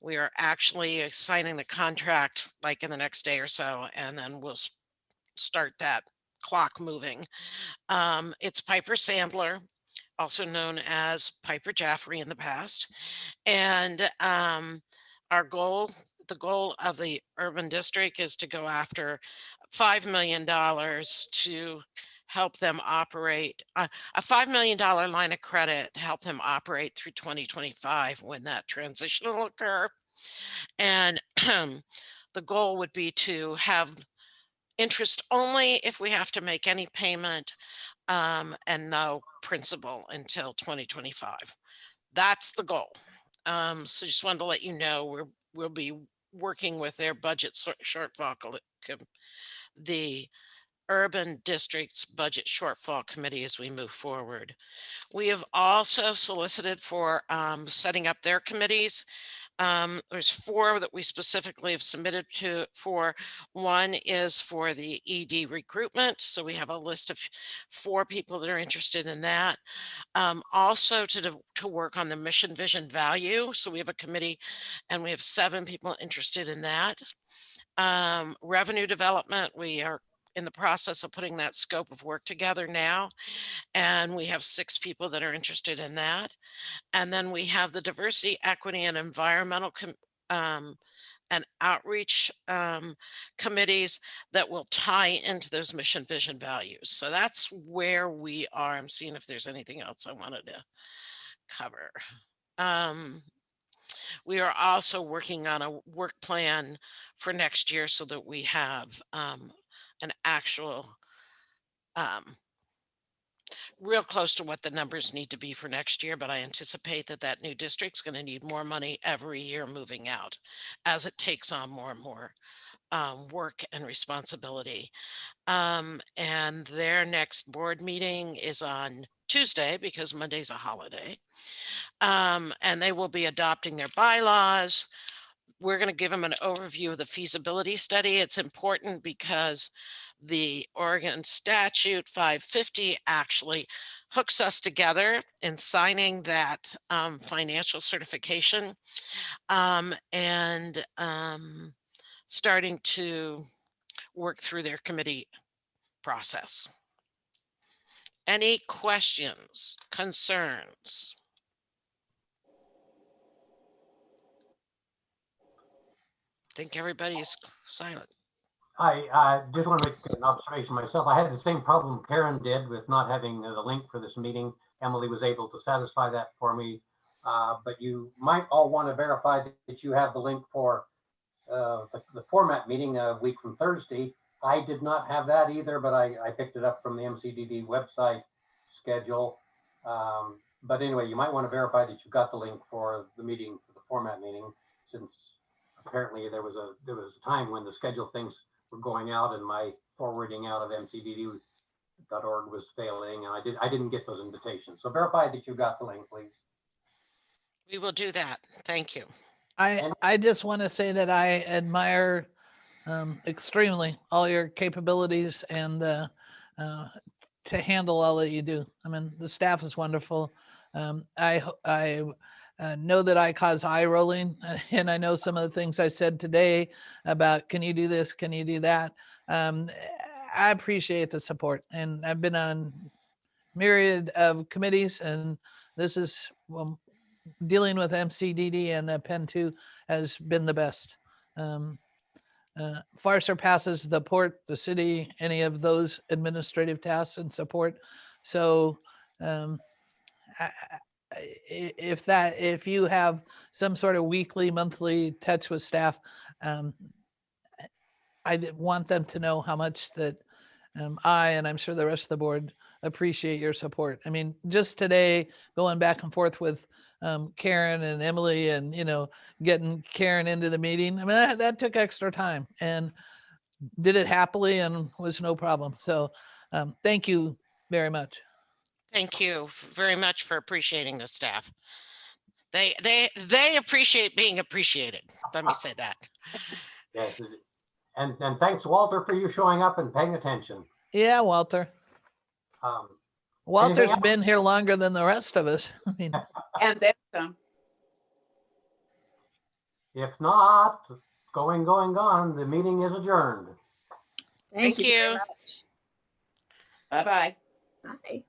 We are actually signing the contract like in the next day or so, and then we'll start that clock moving. It's Piper Sandler, also known as Piper Jaffray in the past. And our goal the goal of the urban district is to go after $5 million to help them operate, a $5 million line of credit to help them operate through 2025 when that transition will occur. And the goal would be to have interest only if we have to make any payment, and no principal until 2025. That's the goal. So just wanted to let you know we'll be working with their budget shortfall, the urban district's budget shortfall committee as we move forward. We have also solicited for setting up their committees. There's 4 that we specifically have submitted for. One is for the ED recruitment. So we have a list of 4 people that are interested in that. Also to work on the mission, vision, value. So we have a committee and we have 7 people interested in that. Revenue development, we are in the process of putting that scope of work together now. And we have 6 people that are interested in that. And then we have the diversity, equity, and environmental and outreach committees that will tie into those mission, vision, values. So that's where we are. I'm seeing if there's anything else I wanted to cover. We are also working on a work plan for next year so that we have an actual real close to what the numbers need to be for next year, but I anticipate that new district's going to need more money every year moving out as it takes on more and more work and responsibility. And their next board meeting is on Tuesday because Monday's a holiday. And they will be adopting their bylaws. We're going to give them an overview of the feasibility study. It's important because the Oregon statute 550 actually hooks us together in signing that financial certification and starting to work through their committee process. Any questions, concerns? I think everybody is silent. I just want to make an observation myself. I had the same problem Karen did with not having the link for this meeting. Emily was able to satisfy that for me. But you might all want to verify that you have the link for the format meeting a week from Thursday. I did not have that either, but I picked it up from the MCDD website schedule. But anyway, you might want to verify that you've got the link for the meeting, for the format meeting, since apparently there was a time when the schedule things were going out and my forwarding out of mcdd.org was failing, and I didn't get those invitations. So verify that you got the link, please. We will do that. Thank you. I just want to say that I admire extremely all your capabilities and to handle all that you do. I mean, the staff is wonderful. I know that I cause eye rolling, and I know some of the things I said today about, can you do this? Can you do that? I appreciate the support, and I've been on myriad of committees, and this is, well, dealing with MCDD and Penn 2 has been the best. Far surpasses the port, the city, any of those administrative tasks and support. So if you have some sort of weekly, monthly touch with staff, I want them to know how much that I, and I'm sure the rest of the board, appreciate your support. I mean, just today, going back and forth with Karen and Emily, and getting Karen into the meeting, I mean, that took extra time, and did it happily and was no problem. So thank you very much. Thank you very much for appreciating the staff. They appreciate being appreciated. Let me say that. Yes, and thanks, Walter, for you showing up and paying attention. Yeah, Walter. Walter's been here longer than the rest of us. I mean, And then some. If not, gone. The meeting is adjourned. Thank you. Bye-bye. Bye.